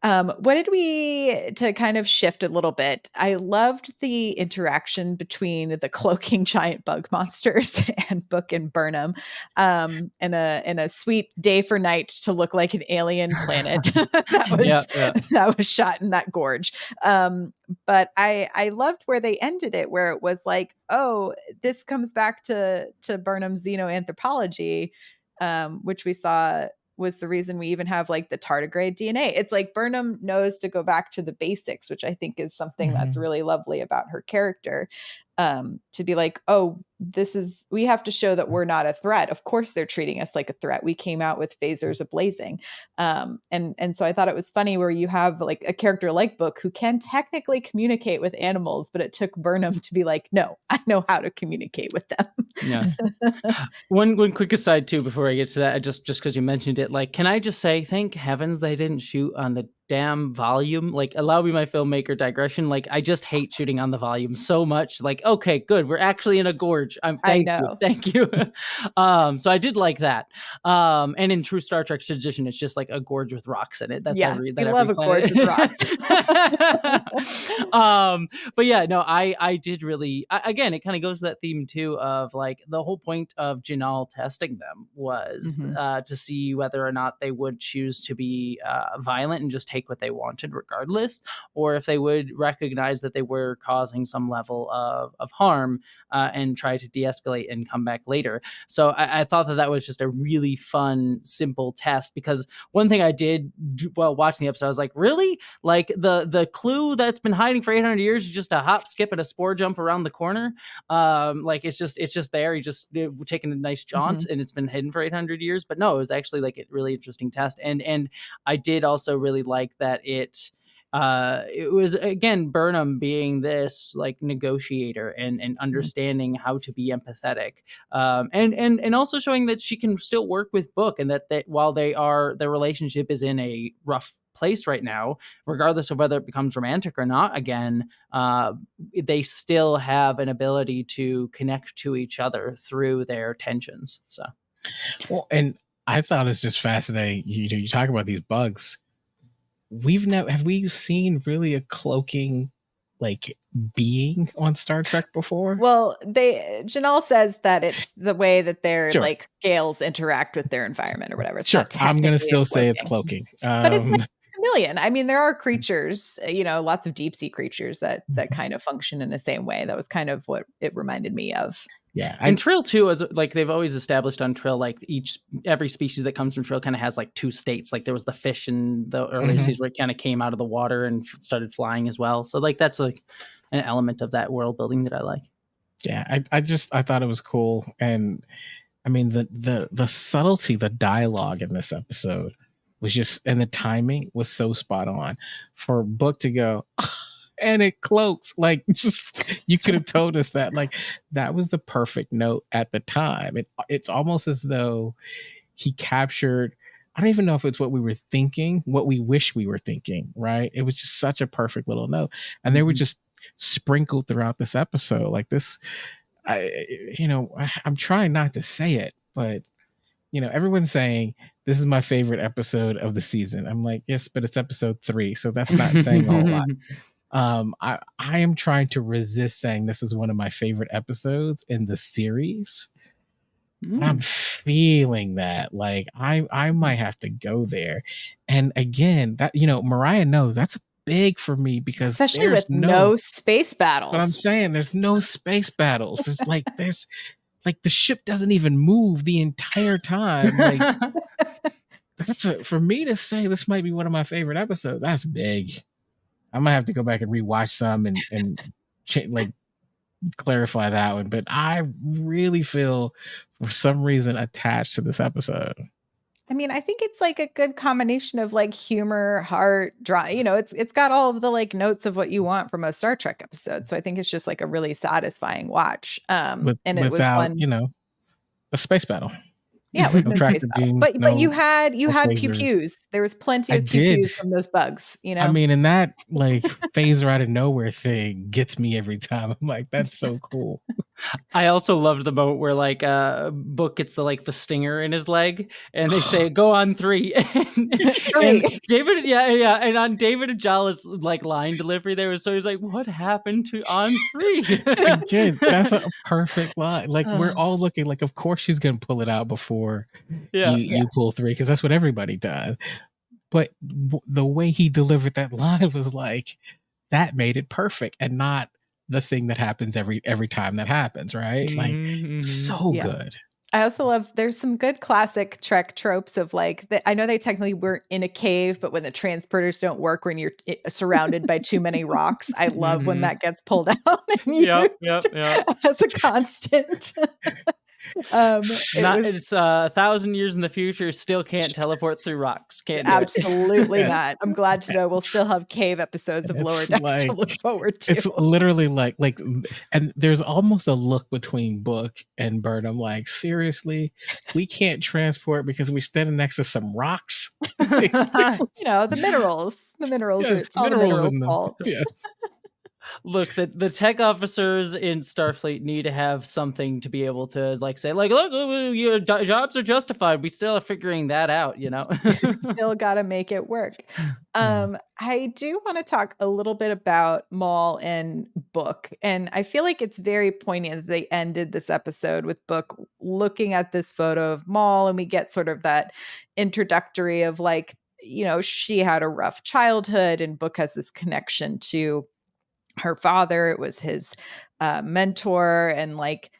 What did we, to kind of shift a little bit, I loved the interaction between the cloaking giant bug monsters and Book and Burnham, in a sweet day for night to look like an alien planet that was shot in that gorge. But I loved where they ended it, where it was like, oh, this comes back to Burnham's xenoanthropology, which we saw was the reason we even have like the tardigrade DNA. It's like Burnham knows to go back to the basics, which I think is something that's really lovely about her character. To be like, oh, we have to show that we're not a threat. Of course they're treating us like a threat. We came out with phasers ablazing. And so I thought it was funny where you have like a character like Book who can technically communicate with animals, but it took Burnham to be like, no, I know how to communicate with them. Yeah. One quick aside too before I get to that, just because you mentioned it, like, can I just say, thank heavens they didn't shoot on the damn volume. Like, allow me my filmmaker digression. Like, I just hate shooting on the volume so much. Like, okay, good, we're actually in a gorge. Thank you. So I did like that. And in true Star Trek tradition, it's just like a gorge with rocks in it. That's every love a gorge with rocks. But yeah, no, I did really, again, it kind of goes to that theme too of like the whole point of Jinaal testing them was to see whether or not they would choose to be violent and just take what they wanted regardless, or if they would recognize that they were causing some level of harm and try to de-escalate and come back later. So I thought that was just a really fun, simple test, because one thing I did while watching the episode, I was like, really? Like the clue that's been hiding for 800 years is just a hop, skip, and a spore jump around the corner. Like it's just there. You just taking a nice jaunt and it's been hidden for 800 years. But no, it was actually like a really interesting test. And I did also really like that it it was again Burnham being this like negotiator and understanding how to be empathetic, and also showing that she can still work with Book, and that while their relationship is in a rough place right now, regardless of whether it becomes romantic or not again, they still have an ability to connect to each other through their tensions. So, well, and I thought it's just fascinating. You talk about these bugs. Have we seen really a cloaking like being on Star Trek before? Well, Jinaal says that it's the way that their Sure. like scales interact with their environment or whatever. It's Sure, not I'm gonna technically still say it's cloaking. but it's like a chameleon. I mean, there are creatures, lots of deep sea creatures that kind of function in the same way. That was kind of what it reminded me of. Yeah, and Trill too is like they've always established on Trill, like every species that comes from Trill kind of has like two states. Like there was the fish in the early seasons where it kind of came out of the water and started flying as well. So like that's like an element of that world building that I like. Yeah, I thought it was cool, and I mean the subtlety, the dialogue in this episode was just, and the timing was so spot on for Book to go. And it cloaks, like, just you could have told us that, like, that was the perfect note at the time. It's almost as though he captured, I don't even know if it's what we were thinking, what we wish we were thinking, right? It was just such a perfect little note, and they were just sprinkled throughout this episode like this. I'm trying not to say it, but everyone's saying this is my favorite episode of the season. I'm like, yes, but it's episode 3, so that's not saying a whole lot. I am trying to resist saying this is one of my favorite episodes in the series. I'm feeling that, like, I might have to go there. And again, that Myrriah knows that's big for me, because especially with no space battles. But I'm saying there's no space battles. There's like the ship doesn't even move the entire time. Like for me to say this might be one of my favorite episodes, that's big. I might have to go back and rewatch some and like clarify that one. But I really feel, for some reason, attached to this episode. I mean, I think it's like a good combination of like humor, heart, drama. It's got all of the like notes of what you want from a Star Trek episode. So I think it's just like a really satisfying watch. And it was one, a space battle. Yeah, with no space battle. But you had pew phasers. pews. There was plenty of pew pews from those bugs. I mean, and that like phaser out of nowhere thing gets me every time. I'm like, that's so cool. I also loved the moment where like Book gets the stinger in his leg, and they say go on 3. and David, and on David and Jala's like line delivery, there was, so he's like, what happened to on 3? Again, that's a perfect line. Like we're all looking like, of course she's gonna pull it out before you pull 3, because that's what everybody does. But the way he delivered that line was like, that made it perfect, and not the thing that happens every time that happens, right? Like so good. I also love, there's some good classic Trek tropes of like, I know they technically weren't in a cave, but when the transporters don't work, when you're surrounded by too many rocks, I love when that gets pulled out as a constant. It's 1,000 years in the future, still can't teleport through rocks. Absolutely not. I'm glad to know we'll still have cave episodes of Lower Decks to look forward to. It's literally like, and there's almost a look between Book and Burnham, like, seriously, we can't transport because we're standing next to some rocks. The minerals. The minerals. Yes, it's all the minerals' fault. Yes. Look, the tech officers in Starfleet need to have something to be able to like say, like, look, your jobs are justified. We still are figuring that out, Still got to make it work. I do want to talk a little bit about Maul and Book, and I feel like it's very poignant that they ended this episode with Book looking at this photo of Maul, and we get sort of that introductory of like, she had a rough childhood, and Book has this connection to her father. It was his mentor, and like,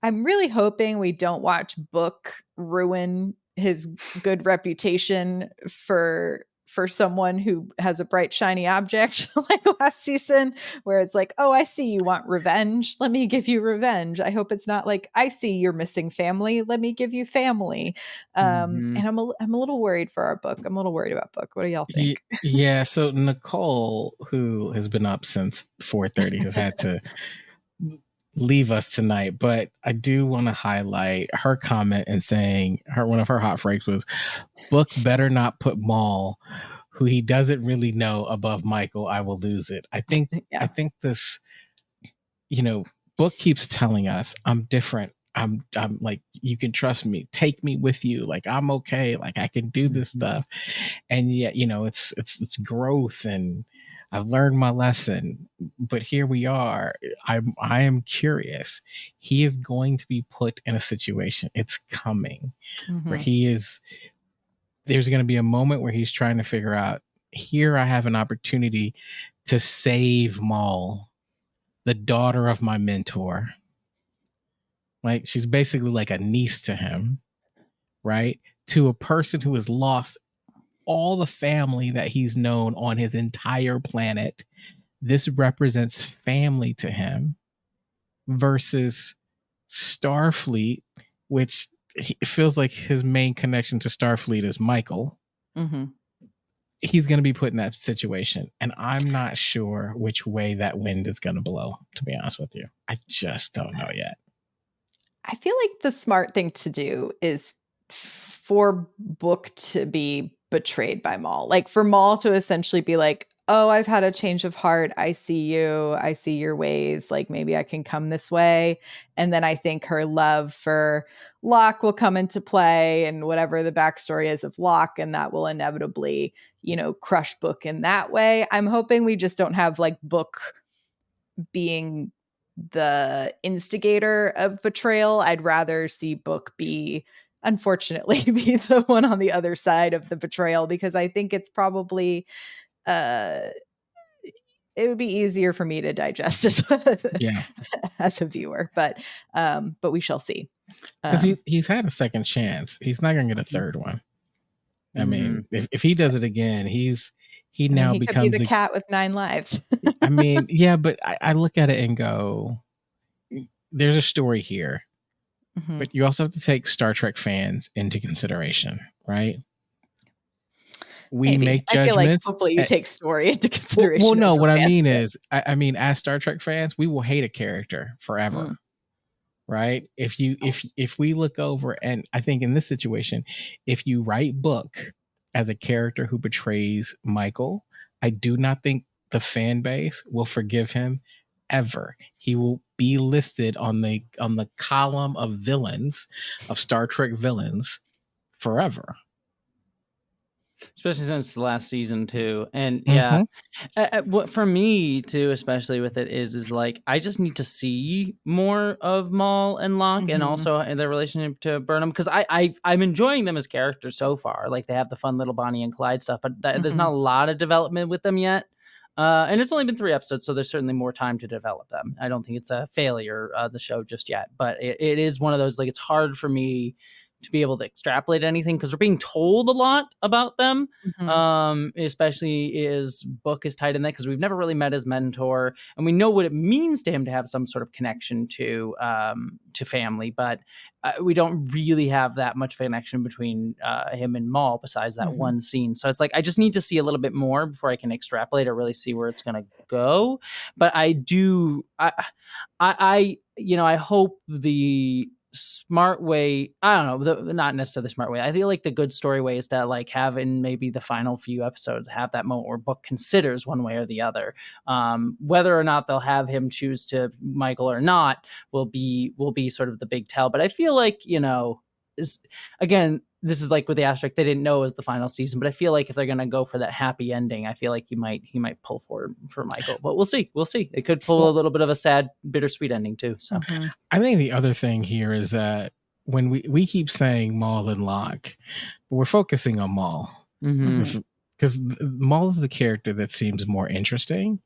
I'm really hoping we don't watch Book ruin his good reputation for for someone who has a bright, shiny object like last season, where it's like, oh, I see you want revenge. Let me give you revenge. I hope it's not like, I see you're missing family. Let me give you family. And I'm a little worried for our book. I'm a little worried about book. What do y'all think? Yeah. So Nicole, who has been up since 4:30, has had to leave us tonight, but I do want to highlight her comment and saying one of her hot phrases was, "Book better not put Maul, who he doesn't really know, above Michael. I will lose it." I think this, Book keeps telling us, I'm different. I'm like, you can trust me. Take me with you. Like, I'm okay. Like, I can do this stuff. And yet, it's growth, and I've learned my lesson. But here we are. I am curious. He is going to be put in a situation. It's coming where there's going to be a moment where he's trying to figure out, here I have an opportunity to save Maul, the daughter of my mentor. Like, she's basically like a niece to him, right? To a person who has lost all the family that he's known on his entire planet. This represents family to him versus Starfleet, which it feels like his main connection to Starfleet is Michael. He's going to be put in that situation, and I'm not sure which way that wind is going to blow, to be honest with you. I just don't know yet. I feel like the smart thing to do is for Book to be betrayed by Maul. Like, for Maul to essentially be like, oh, I've had a change of heart. I see you. I see your ways. Like, maybe I can come this way. And then I think her love for Locke will come into play, and whatever the backstory is of Locke, and that will inevitably, crush Book in that way. I'm hoping we just don't have like Book being the instigator of betrayal. I'd rather see Book unfortunately, be the one on the other side of the betrayal, because I think it's probably it would be easier for me to digest as a viewer. But we shall see. Because he's had a second chance. He's not going to get a third one. I mean, if he does it again, he now he becomes could be the cat with 9 lives. I mean, yeah, but I look at it and go, there's a story here, but you also have to take Star Trek fans into consideration, right? We make judgments. I feel like hopefully you take story into consideration. Well, no, what I mean is, I mean, as Star Trek fans, we will hate a character forever. Right? If we look over, and I think in this situation, if you write Book as a character who betrays Michael, I do not think the fan base will forgive him ever. He will be listed on the column of villains, of Star Trek villains, forever. Especially since the last season too. And what for me too, especially with it is like, I just need to see more of Maul and Locke, and also in their relationship to Burnham, because I'm enjoying them as characters so far. Like, they have the fun little Bonnie and Clyde stuff, but there's not a lot of development with them yet. And it's only been 3 episodes, so there's certainly more time to develop them. I don't think it's a failure, the show, just yet, but it is one of those, like, it's hard for me to be able to extrapolate anything, because we're being told a lot about them, especially as Book is tied in that, because we've never really met his mentor, and we know what it means to him to have some sort of connection to family, but we don't really have that much connection between him and Maul besides that one scene. So it's like, I just need to see a little bit more before I can extrapolate or really see where it's going to go. But I hope the smart way, I don't know, not necessarily the smart way, I feel like the good story way is to, like, have in maybe the final few episodes, have that moment where Book considers one way or the other. Whether or not they'll have him choose to Michael or not will be sort of the big tell. But I feel like, again, this is like with the asterisk, they didn't know it was the final season, but I feel like if they're going to go for that happy ending, I feel like he might pull for Michael, but we'll see. It could pull a little bit of a sad, bittersweet ending too. So I think the other thing here is that when we keep saying Maul and Locke, but we're focusing on Maul, because Maul is the character that seems more interesting,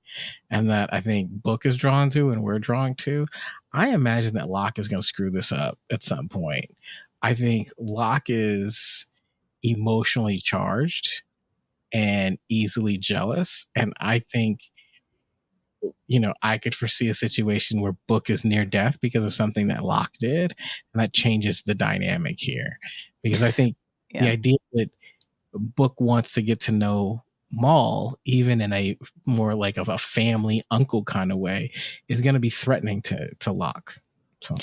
and that I think Book is drawn to and we're drawn to. I imagine that Locke is going to screw this up at some point. I think Locke is emotionally charged, and easily jealous. And I think, I could foresee a situation where Book is near death because of something that Locke did, and that changes the dynamic here. Because I think the idea that Book wants to get to know Maul, even in a more like of a family uncle kind of way, is going to be threatening to Locke. So.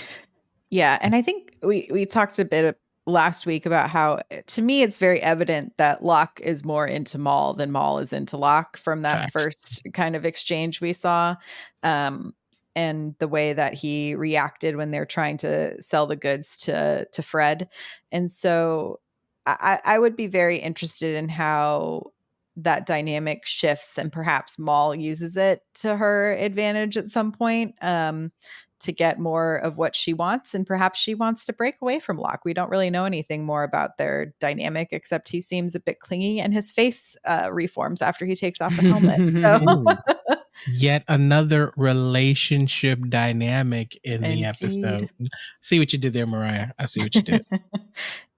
Yeah, and I think we talked a bit last week about how, to me, it's very evident that Locke is more into Maul than Maul is into Locke from that Facts. first kind of exchange we saw, and the way that he reacted when they're trying to sell the goods to Fred. And so I would be very interested in how that dynamic shifts, and perhaps Maul uses it to her advantage at some point. To get more of what she wants, and perhaps she wants to break away from Locke. We don't really know anything more about their dynamic, except he seems a bit clingy, and his face reforms after he takes off the helmet. So yet another relationship dynamic in the episode. See what you did there, Myrriah. I see what you did.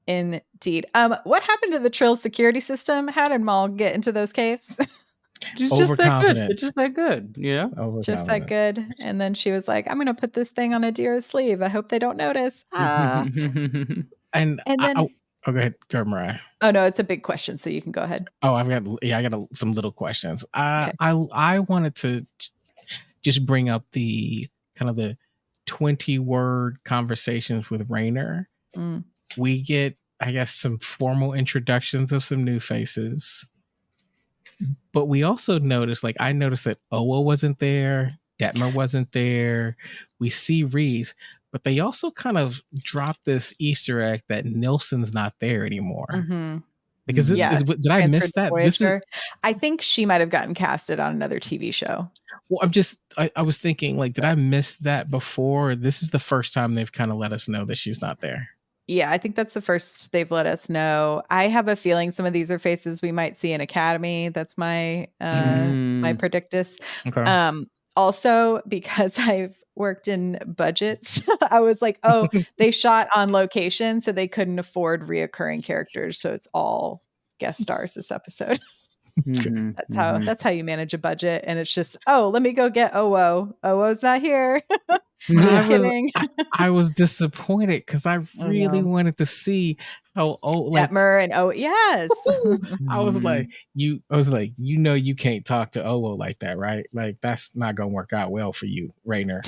Indeed. What happened to the Trill security system? How did Maul get into those caves? It's just that good. It's just that good. Yeah. Just that good. And then she was like, I'm going to put this thing on Adira's sleeve. I hope they don't notice. And then, go ahead, Myrriah. Oh, no, it's a big question, so you can go ahead. Oh, I got some little questions. Okay. I wanted to just bring up the kind of the 20-word conversations with Raynor. We get, I guess, some formal introductions of some new faces. But we also noticed, I noticed that Owo wasn't there, Detmer wasn't there. We see Reese, but they also kind of dropped this Easter egg that Nilsson's not there anymore. Mm-hmm. Because did I miss that? I think she might have gotten casted on another TV show. Well, I was thinking, did I miss that before? This is the first time they've kind of let us know that she's not there. Yeah, I think that's the first they've let us know. I have a feeling some of these are faces we might see in Academy. That's my my predictus. Okay. Also, because I've worked in budgets, I was like, oh, they shot on location, so they couldn't afford reoccurring characters. So it's all guest stars this episode. That's how you manage a budget. And it's just, oh, let me go get Owo. Owo's not here. Just kidding. I was disappointed because I really wanted to see how Detmer and yes. I was like, you can't talk to Owo like that, right? That's not gonna work out well for you, Raynor.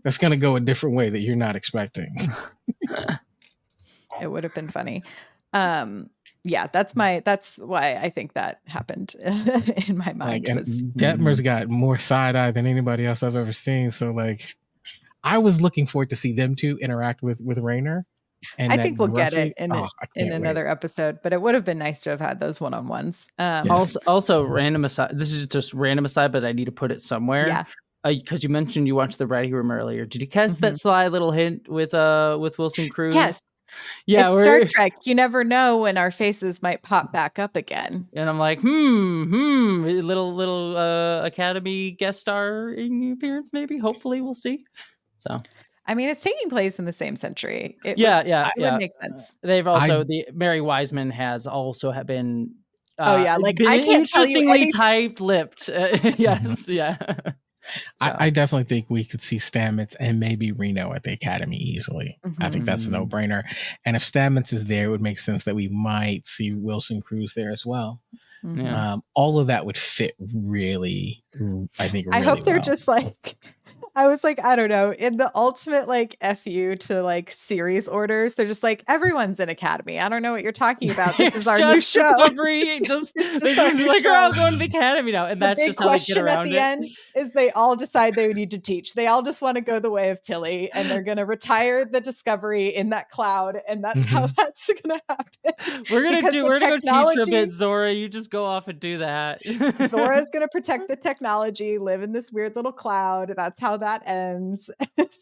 That's gonna go a different way that you're not expecting. It would have been funny. Yeah, that's why I think that happened in my mind. Detmer's got more side eye than anybody else I've ever seen. So I was looking forward to see them two interact with Raynor. And I think we'll get it in another episode, but it would have been nice to have had those one-on-ones. Yes. Also, random aside. This is just random aside, but I need to put it somewhere. Yeah. Because you mentioned you watched the Writing Room earlier. Did you catch that sly little hint with Wilson Cruz? Yes. Yeah, it's Star Trek. You never know when our faces might pop back up again. And I'm like, little Academy guest starring appearance, maybe. Hopefully, we'll see. So, I mean, it's taking place in the same century. It would make sense. They've also Mary Wiseman has also been. I can't interestingly tight-lipped. Yes, yeah. So. I definitely think we could see Stamets and maybe Reno at the Academy easily. I think that's a no-brainer. And if Stamets is there, it would make sense that we might see Wilson Cruz there as well. Yeah. All of that would fit really, I think, really I hope they're well. just I was like, I don't know, in the ultimate FU to series orders, they're just everyone's in Academy. I don't know what you're talking about. This is our new show. Discovery. They're all going to the Academy now, and that's just how they get around it. The end is they all decide they need to teach. They all just want to go the way of Tilly, and they're going to retire the Discovery in that cloud, and that's how that's going to happen. We're going to go teach a bit, Zora. You just go off and do that. Zora's going to protect the technology, live in this weird little cloud. That's how that ends.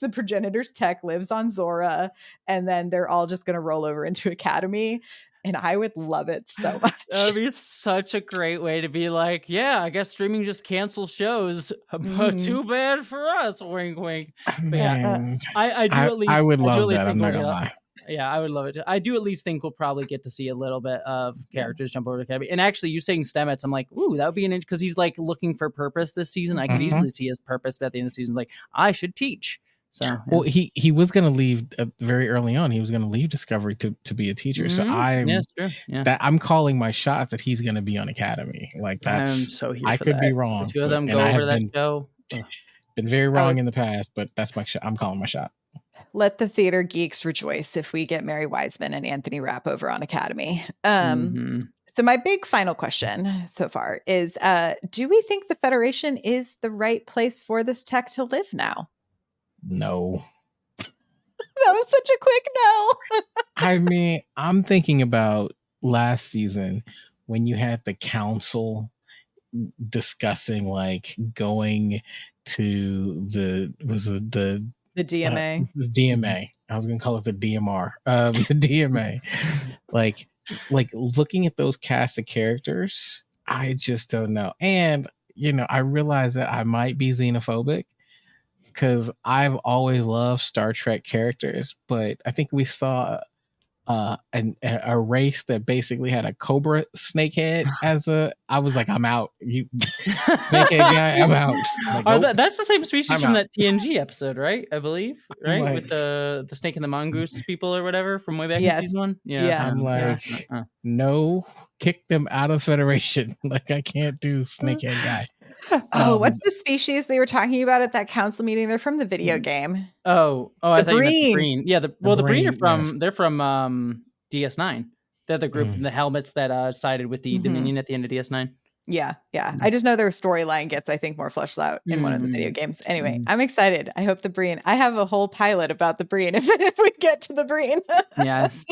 The progenitor's tech lives on Zora, and then they're all just going to roll over into Academy, and I would love it so much. That would be such a great way to be like, yeah, I guess streaming just cancels shows, but too bad for us. Wink, wink. But yeah, I would love that. I'm not gonna lie. Yeah, I would love it. I do at least think we'll probably get to see a little bit of characters jump over to Academy. And actually, you saying Stamets, I'm like, ooh, that would be an because he's like looking for purpose this season. I could easily see his purpose at the end of the season. Like, I should teach. So, yeah. Well, he was going to leave very early on. He was going to leave Discovery to be a teacher. So I'm calling my shot that he's going to be on Academy. Like I'm so here I for could that. be wrong. The two of them go over to that show. Been very wrong in the past, but that's my shot. I'm calling my shot. Let the theater geeks rejoice if we get Mary Wiseman and Anthony Rapp over on Academy. So my big final question so far is, do we think the Federation is the right place for this tech to live now? No. That was such a quick no. I mean, I'm thinking about last season when you had the council discussing like going to the DMA. The DMA. I was going to call it the DMR. The DMA. like looking at those cast of characters, I just don't know. And I realize that I might be xenophobic because I've always loved Star Trek characters, but I think we saw a race that basically had a cobra snakehead I was like, I'm out. You snakehead guy, I'm out. Like, nope. That's the same species from that TNG episode, right? I believe, right? Like, with the snake and the mongoose people or whatever from way back in season 1. Yeah. I'm like, no, kick them out of Federation. Like, I can't do snakehead guy. What's the species they were talking about at that council meeting? They're from the video game. I thought you meant the Breen. Yeah, the Breen are from they're from DS9. They're the group, the helmets that sided with the Dominion at the end of DS9. Yeah. I just know their storyline gets, I think, more fleshed out in one of the video games. Anyway, I'm excited. I hope the Breen. I have a whole pilot about the Breen if we get to the Breen. Yes.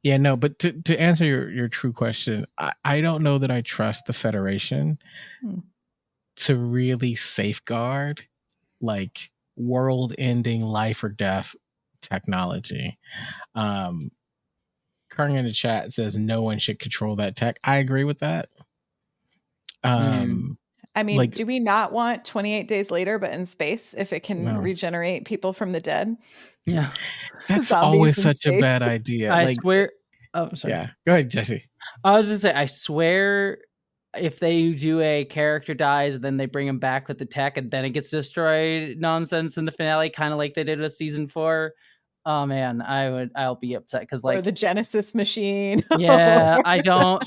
Yeah, no, but to answer your true question, I don't know that I trust the Federation to really safeguard like world-ending life or death technology. Currently in the chat says no one should control that tech. I agree with that. I mean, like, do we not want 28 days later, but in space, if it can regenerate people from the dead? Yeah, that's always such a bad idea. I swear. Oh, sorry. Yeah, go ahead, Jesse. I was gonna say, I swear, if they do a character dies and then they bring him back with the tech and then it gets destroyed nonsense in the finale, kind of like they did with season 4. Oh man, I'll be upset because like, or the Genesis machine. Yeah, I don't.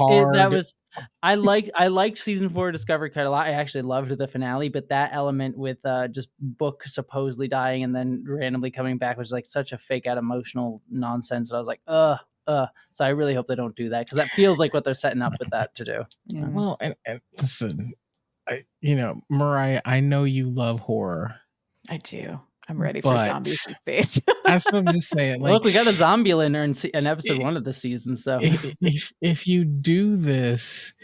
I liked season 4 Discovery quite a lot. I actually loved the finale, but that element with just Book supposedly dying and then randomly coming back was like such a fake out emotional nonsense that I was like, so I really hope they don't do that because that feels like what they're setting up with that to do. Well, and listen, Myrriah, I know you love horror. I do. I'm ready for zombies in space. That's what I'm just saying. Like, look, we got a Zombieland in episode 1 of the season. So if you do this,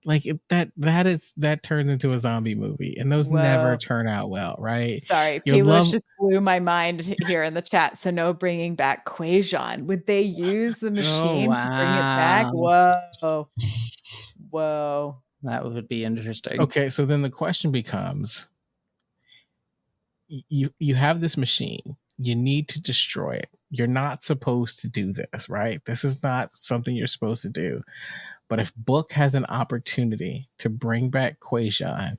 like that turns into a zombie movie, and those never turn out well, right? Sorry, Pilos just blew my mind here in the chat. So no bringing back Quajon. Would they use the machine to bring it back? Whoa. That would be interesting. Okay, so then the question becomes, you have this machine, you need to destroy it. You're not supposed to do this, right? This is not something you're supposed to do. But if Book has an opportunity to bring back Quajon,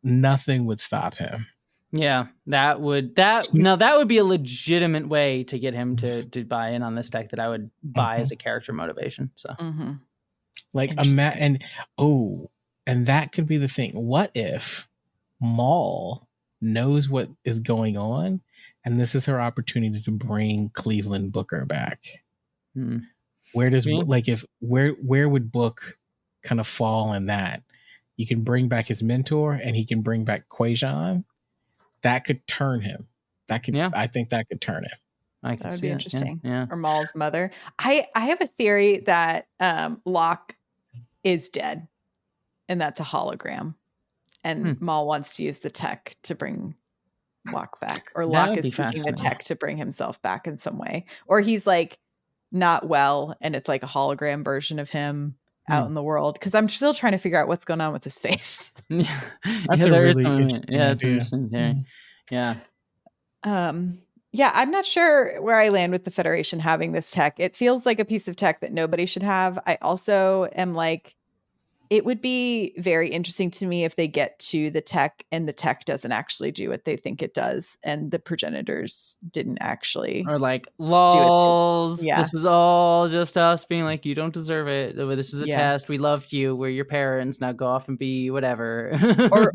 nothing would stop him. Yeah, that would be a legitimate way to get him to buy in on this tech that I would buy as a character motivation. So like and that could be the thing. What if Maul knows what is going on, and this is her opportunity to bring Cleveland Booker back? Where does where would Book kind of fall in that? You can bring back his mentor, and he can bring back Quajon. That could turn him. I think that could turn him. That would be interesting. Yeah. Or Maul's mother. I have a theory that Locke is dead, and that's a hologram. And Maul wants to use the tech to bring Locke back. Or Locke is seeking the tech to bring himself back in some way. Or he's like not well, and it's like a hologram version of him out in the world. Because I'm still trying to figure out what's going on with his face. That's a really interesting idea. Interesting theory. Yeah. Yeah, I'm not sure where I land with the Federation having this tech. It feels like a piece of tech that nobody should have. I also am like, it would be very interesting to me if they get to the tech and the tech doesn't actually do what they think it does, and the progenitors didn't actually Or like, do it. lols, Yeah. this is all just us being like, you don't deserve it. This is a Yeah. test. We loved you. We're your parents. Now go off and be whatever.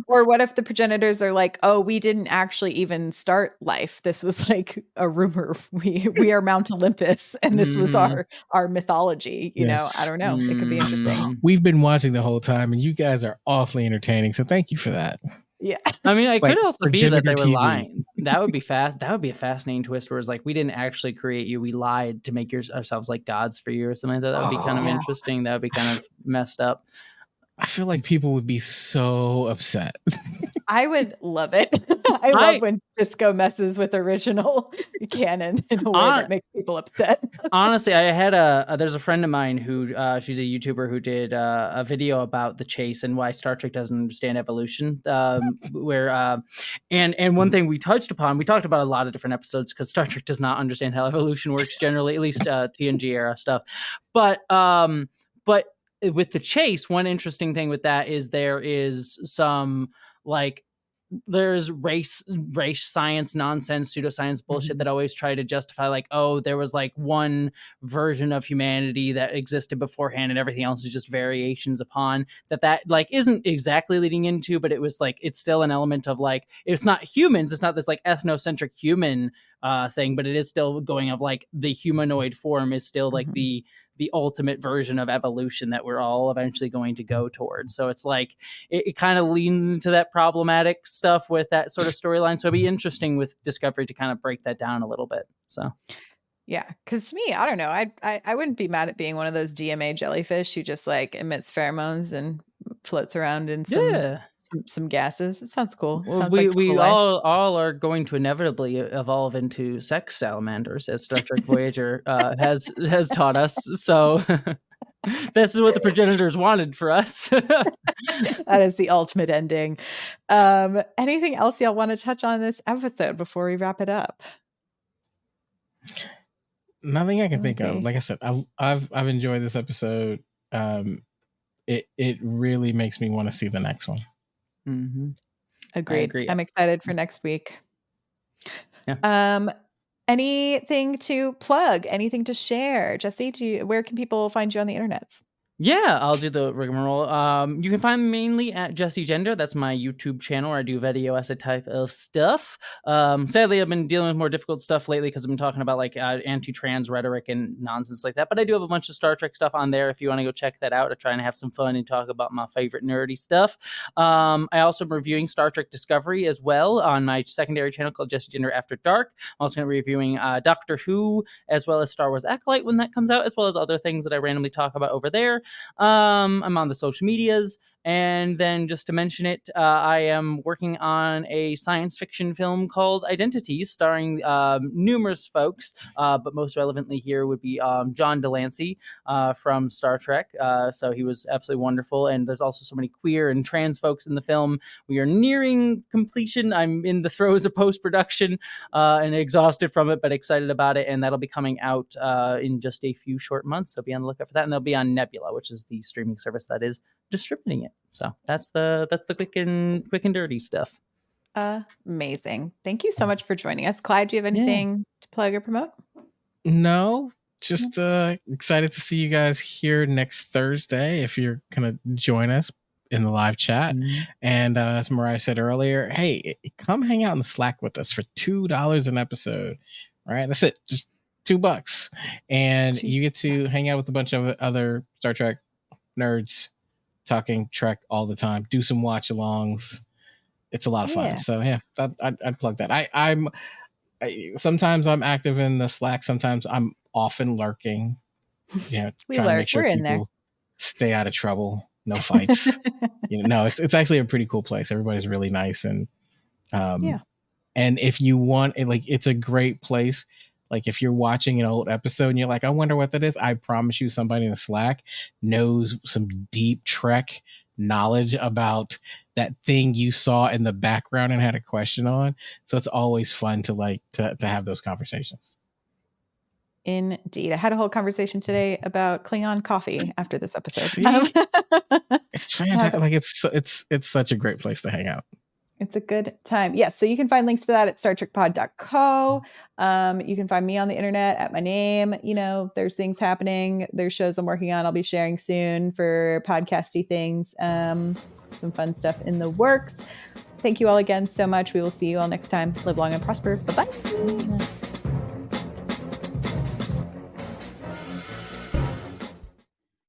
Or what if the progenitors are like, oh, we didn't actually even start life. This was like a rumor. We are Mount Olympus, and this was Mhm. our mythology. You know, I Yes. don't know. It could be interesting. Mm. We've been watching the whole time, and you guys are awfully entertaining. So thank you for that. Yeah. I mean, it Like, could also be that progenitor they were TV. lying. That would be fast. That would be a fascinating twist where it's like, we didn't actually create you. We lied to make ourselves like gods for you or something like that. That would be kind of Yeah. interesting. That would be kind of messed up. I feel like people would be so upset. I would love it. I love when Disco messes with original canon in a way that makes people upset. Honestly, I had there's a friend of mine who she's a YouTuber who did a video about the chase and why Star Trek doesn't understand evolution. And one thing we talked about a lot of different episodes because Star Trek does not understand how evolution works generally, at least TNG era stuff. But with the chase, one interesting thing with that is there is some like there's race science nonsense, pseudoscience bullshit that always try to justify like, oh, there was like one version of humanity that existed beforehand and everything else is just variations upon that like isn't exactly leading into, but it was like, it's still an element of like, it's not humans, it's not this like ethnocentric human thing, but it is still going of like the humanoid form is still like the ultimate version of evolution that we're all eventually going to go towards. So it's like it kind of leans into that problematic stuff with that sort of storyline. So it'd be interesting with Discovery to kind of break that down a little bit. So yeah, because to me, I don't know. I wouldn't be mad at being one of those DMA jellyfish who just like emits pheromones and floats around in some gases. It sounds cool. It sounds like we life. all are going to inevitably evolve into sex salamanders, as Star Trek Voyager has taught us. So this is what the progenitors wanted for us. That is the ultimate ending. Anything else y'all want to touch on this episode before we wrap it up? Nothing I can think of. Like I said, I've enjoyed this episode. It really makes me want to see the next one. Mm-hmm. Agreed. I'm excited for next week. Yeah. Anything to plug? Anything to share? Jessie, where can people find you on the internets? Yeah, I'll do the rigmarole. You can find me mainly at Jessie Gender. That's my YouTube channel where I do video essay type of stuff. Sadly, I've been dealing with more difficult stuff lately because I've been talking about like anti-trans rhetoric and nonsense like that. But I do have a bunch of Star Trek stuff on there if you want to go check that out. I try and have some fun and talk about my favorite nerdy stuff. I also am reviewing Star Trek Discovery as well on my secondary channel called Jessie Gender After Dark. I'm also going to be reviewing Doctor Who as well as Star Wars Acolyte when that comes out, as well as other things that I randomly talk about over there. I'm on the social medias. And then just to mention it, I am working on a science fiction film called Identities, starring numerous folks, but most relevantly here would be John Delancey from Star Trek. So he was absolutely wonderful. And there's also so many queer and trans folks in the film. We are nearing completion. I'm in the throes of post-production and exhausted from it, but excited about it. And that'll be coming out in just a few short months. So be on the lookout for that. And they'll be on Nebula, which is the streaming service that is distributing it. So that's the quick and dirty stuff. Amazing. Thank you so much for joining us. Clyde, do you have anything to plug or promote? No, just excited to see you guys here next Thursday if you're gonna join us in the live chat. And as Myrriah said earlier, hey, come hang out in the Slack with us for $2 an episode. All right, that's it, just $2, and you get to hang out with a bunch of other Star Trek nerds talking Trek all the time, do some watch alongs. It's a lot of fun. So yeah, I'd plug that. I'm sometimes I'm active in the Slack, sometimes I'm often lurking, trying to make sure people stay out of trouble, no fights. No, it's actually a pretty cool place. Everybody's really nice, and and if you want it, like, it's a great place. Like, if you're watching an old episode and you're like, I wonder what that is, I promise you somebody in the Slack knows some deep Trek knowledge about that thing you saw in the background and had a question on. So it's always fun to to have those conversations. Indeed. I had a whole conversation today about Klingon coffee after this episode. It's fantastic. Like it's such a great place to hang out. It's a good time. Yes. So you can find links to that at StarTrekPod.co. You can find me on the internet at my name. There's things happening. There's shows I'm working on. I'll be sharing soon for podcasty things. Some fun stuff in the works. Thank you all again so much. We will see you all next time. Live long and prosper. Bye-bye.